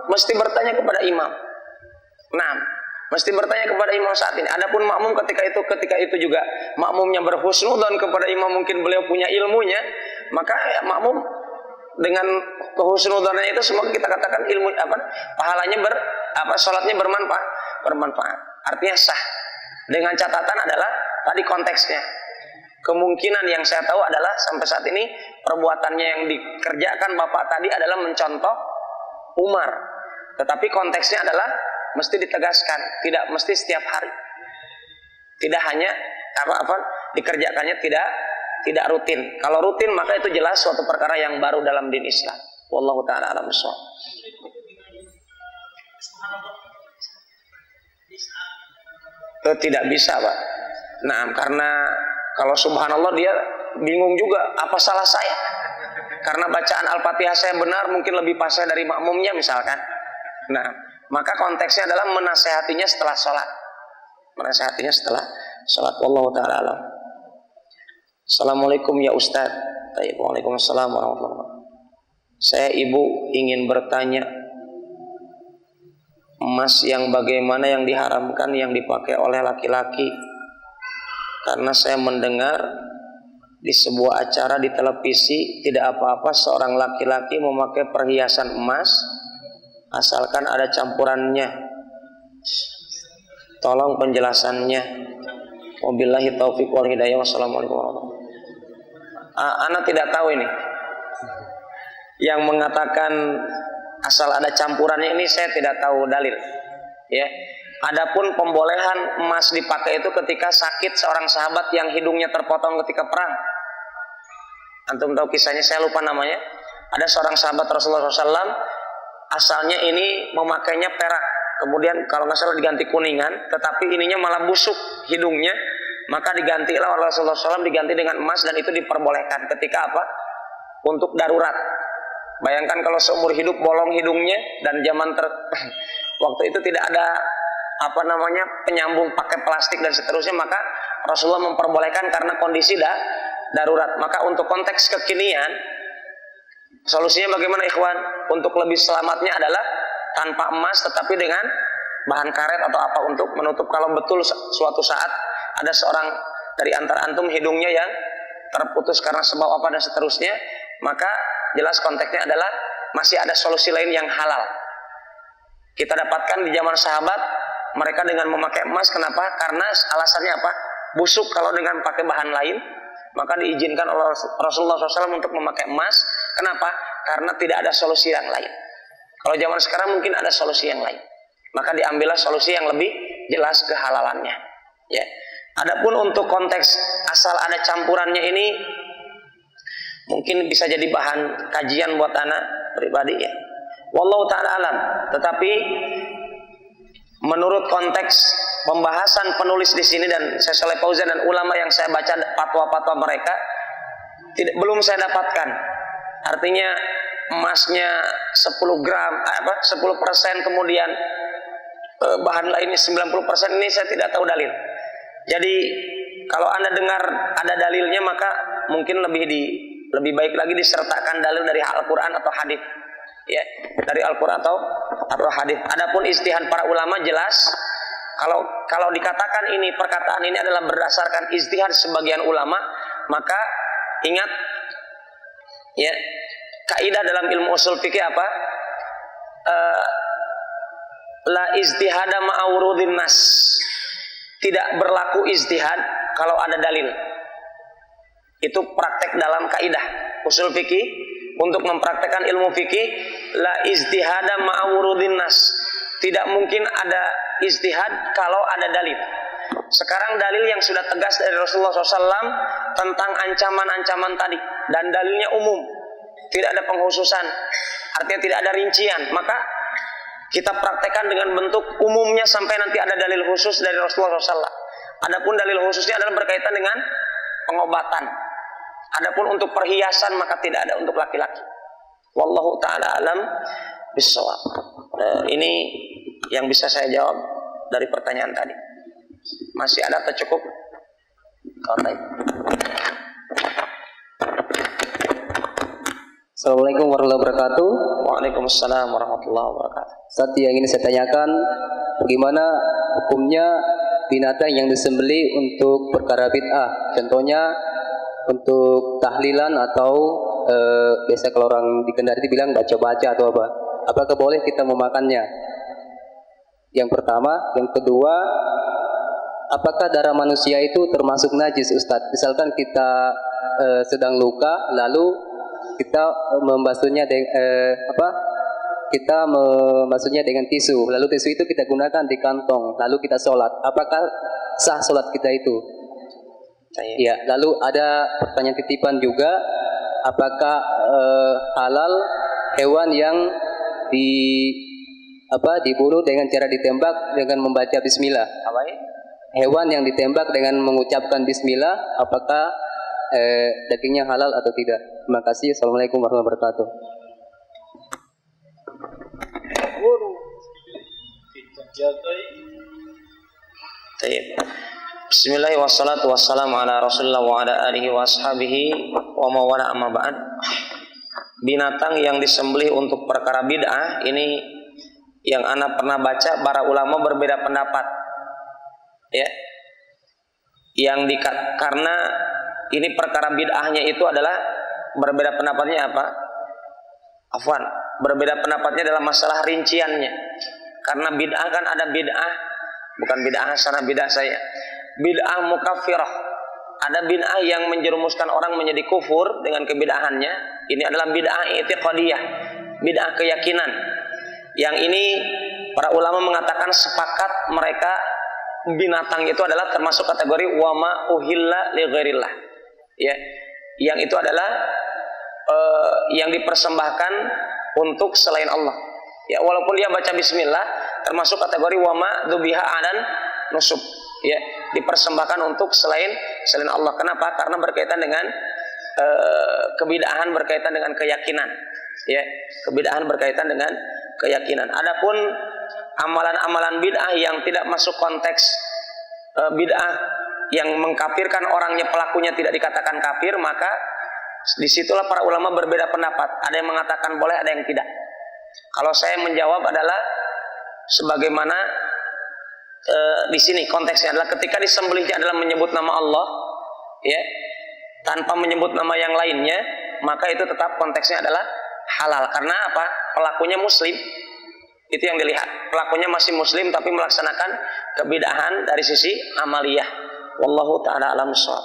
mesti bertanya kepada imam. Nah, mesti bertanya kepada imam saat ini. Adapun makmum ketika itu juga makmumnya berhusnudzon kepada imam, mungkin beliau punya ilmunya, maka makmum dengan kehusnudzonannya itu semoga kita katakan ilmu pahalanya salatnya bermanfaat. Artinya sah. Dengan catatan adalah tadi konteksnya. Kemungkinan yang saya tahu adalah sampai saat ini perbuatannya yang dikerjakan bapak tadi adalah mencontoh Umar. Tetapi konteksnya adalah mesti ditegaskan, tidak mesti setiap hari. Tidak hanya dikerjakannya tidak rutin. Kalau rutin maka itu jelas suatu perkara yang baru dalam din Islam. Wallahu taala a'lam bishawab. Tidak bisa Pak. Nah, karena kalau subhanallah dia bingung juga, apa salah saya? Karena bacaan Al-Fatihah saya benar, mungkin lebih fasih dari makmumnya misalkan. Nah, maka konteksnya adalah menasehatinya setelah sholat. Menasehatinya setelah sholat. Wallahu ta'ala alam. Assalamualaikum ya Ustaz. Waalaikumsalam warahmatullahi wabarakatuh. Saya ibu ingin bertanya, emas yang bagaimana yang diharamkan yang dipakai oleh laki-laki? Karena saya mendengar di sebuah acara di televisi, tidak apa-apa seorang laki-laki memakai perhiasan emas asalkan ada campurannya. Tolong penjelasannya. Wabillahi taufiq wal hidayah. Wassalamualaikum warahmatullahi wabarakatuh. Ana tidak tahu ini. Yang mengatakan asal ada campurannya ini saya tidak tahu dalil. Ya. Adapun pembolehan emas dipakai itu ketika sakit seorang sahabat yang hidungnya terpotong ketika perang. Antum tahu kisahnya, saya lupa namanya. Ada seorang sahabat Rasulullah SAW, asalnya ini memakainya perak, kemudian kalau nggak salah diganti kuningan, tetapi ininya malah busuk hidungnya, maka digantilah oleh Rasulullah SAW, diganti dengan emas, dan itu diperbolehkan ketika apa? Untuk darurat. Bayangkan kalau seumur hidup bolong hidungnya, dan waktu itu tidak ada penyambung pakai plastik dan seterusnya, maka Rasulullah memperbolehkan karena kondisi darurat. Maka untuk konteks kekinian, solusinya bagaimana ikhwan? Untuk lebih selamatnya adalah tanpa emas tetapi dengan bahan karet atau apa untuk menutup. Kalau betul suatu saat ada seorang dari antara antum hidungnya yang terputus karena sebab apa dan seterusnya, maka jelas konteksnya adalah masih ada solusi lain yang halal. Kita dapatkan di zaman sahabat, mereka dengan memakai emas. Kenapa? Karena alasannya apa? Busuk kalau dengan pakai bahan lain, maka diizinkan oleh Rasulullah SAW untuk memakai emas. Kenapa? Karena tidak ada solusi yang lain. Kalau zaman sekarang mungkin ada solusi yang lain, maka diambillah solusi yang lebih jelas kehalalannya. Ya. Adapun untuk konteks asal ada campurannya ini, mungkin bisa jadi bahan kajian buat anak pribadi ya. Wallahu ta'ala alam. Tetapi menurut konteks pembahasan penulis di sini dan Syekh Shalih Fauzan dan ulama yang saya baca fatwa-fatwa mereka belum saya dapatkan. Artinya emasnya 10 gram 10% kemudian bahan lainnya 90%, ini saya tidak tahu dalil. Jadi kalau Anda dengar ada dalilnya maka mungkin lebih baik lagi disertakan dalil dari Al-Qur'an atau hadis. Ya, dari Al-Qur'an atau hadis. Adapun ijtihad para ulama jelas kalau dikatakan ini perkataan ini adalah berdasarkan ijtihad sebagian ulama, maka ingat ya, kaidah dalam ilmu usul fikih apa? La ijtihada ma'awrudin nas. Tidak berlaku ijtihad kalau ada dalil. Itu praktek dalam kaidah usul fikih. Untuk mempraktekkan ilmu fikih, la ijtihada ma'awrudin nas. Tidak mungkin ada ijtihad kalau ada dalil. Sekarang dalil yang sudah tegas dari Rasulullah SAW tentang ancaman-ancaman tadi, dan dalilnya umum, tidak ada pengkhususan, artinya tidak ada rincian, maka kita praktekkan dengan bentuk umumnya sampai nanti ada dalil khusus dari Rasulullah SAW. Adapun dalil khususnya adalah berkaitan dengan pengobatan. Adapun untuk perhiasan maka tidak ada untuk laki-laki. Wallahu ta'ala alam bissawab. Ini yang bisa saya jawab dari pertanyaan tadi. Masih ada atau cukup? Assalamualaikum warahmatullahi wabarakatuh. Waalaikumsalam warahmatullahi wabarakatuh. Saat yang ingin saya tanyakan, bagaimana hukumnya binatang yang disembelih untuk perkara bid'ah? Contohnya untuk tahlilan atau biasa kalau orang di Kendari bilang baca-baca atau apa. Apakah boleh kita memakannya? Yang pertama, yang kedua, apakah darah manusia itu termasuk najis, Ustadz? Misalkan kita sedang luka, lalu kita membasuhnya dengan tisu, lalu tisu itu kita gunakan di kantong, lalu kita sholat. Apakah sah sholat kita itu? Ya, lalu ada pertanyaan titipan juga, apakah halal hewan yang dibunuh dengan cara ditembak dengan membaca bismillah? Hewan yang ditembak dengan mengucapkan bismillah, apakah dagingnya halal atau tidak? Terima kasih. Assalamualaikum warahmatullahi wabarakatuh. Bismillahirrahmanirrahim. Wassalatu wassalamu ala Rasulillah wa ala alihi wa ashabihi wa mawala amma ba'd. Binatang yang disembelih untuk perkara bid'ah ini yang ana pernah baca, para ulama berbeda pendapat. Ya. Karena ini perkara bid'ahnya itu adalah berbeda pendapatnya apa? Berbeda pendapatnya dalam masalah rinciannya. Karena bid'ah kan ada bid'ah, bukan bid'ah hasanah, bid'ah saya. Bid'ah mukaffirah. Ada bid'ah yang menjerumuskan orang menjadi kufur dengan kebid'ahannya. Ini adalah bid'ah i'tiqadiyah, bid'ah keyakinan. Yang ini para ulama mengatakan sepakat mereka binatang itu adalah termasuk kategori wama uhilla li ghairillah. Ya, yang itu adalah yang dipersembahkan untuk selain Allah. Ya, walaupun dia baca bismillah, termasuk kategori wama dubiha adan nusub. Ya, dipersembahkan untuk selain Allah. Kenapa? Karena berkaitan dengan kebid'ahan, berkaitan dengan keyakinan. Ya, kebid'ahan berkaitan dengan keyakinan. Adapun amalan-amalan bid'ah yang tidak masuk konteks bid'ah yang mengkafirkan orangnya, pelakunya tidak dikatakan kafir, maka disitulah para ulama berbeda pendapat. Ada yang mengatakan boleh, ada yang tidak. Kalau saya menjawab adalah sebagaimana di sini konteksnya adalah ketika disembelihnya adalah menyebut nama Allah, ya, tanpa menyebut nama yang lainnya, maka itu tetap konteksnya adalah halal. Karena apa? Pelakunya muslim. Itu yang dilihat. Pelakunya masih muslim tapi melaksanakan kebid'ahan dari sisi amaliyah. Wallahu ta'ala alam shawab.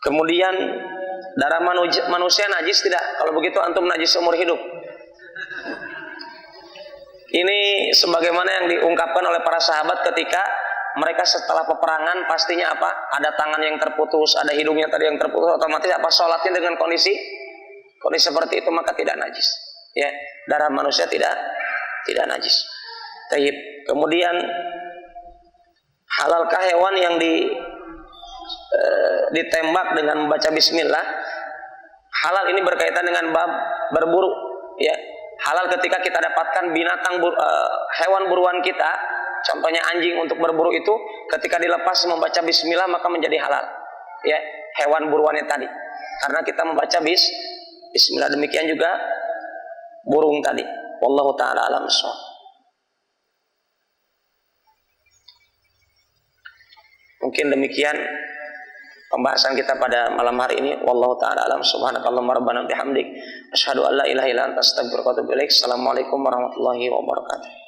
Kemudian darah manusia najis tidak? Kalau begitu antum najis seumur hidup. Ini sebagaimana yang diungkapkan oleh para sahabat ketika mereka setelah peperangan, pastinya apa? Ada tangan yang terputus, ada hidungnya tadi yang terputus, otomatis apa? Sholatnya dengan kondisi seperti itu maka tidak najis. Ya, darah manusia tidak najis. Taib. Kemudian halalkah hewan yang ditembak dengan membaca bismillah? Halal ini berkaitan dengan bab berburu, ya. Halal ketika kita dapatkan binatang hewan buruan kita, contohnya anjing untuk berburu itu, ketika dilepas membaca bismillah maka menjadi halal, ya, hewan buruannya tadi. Karena kita membaca bismillah. Demikian juga burung tadi. Wallahu taala alam shawab. Mungkin demikian pembahasan kita pada malam hari ini. Wallahu taala alam. Subhanakallahumma rabbana bihamdik asyhadu an la ilaha illa anta astaghfiruka wa atubu ilaik. Assalamualaikum warahmatullahi wabarakatuh.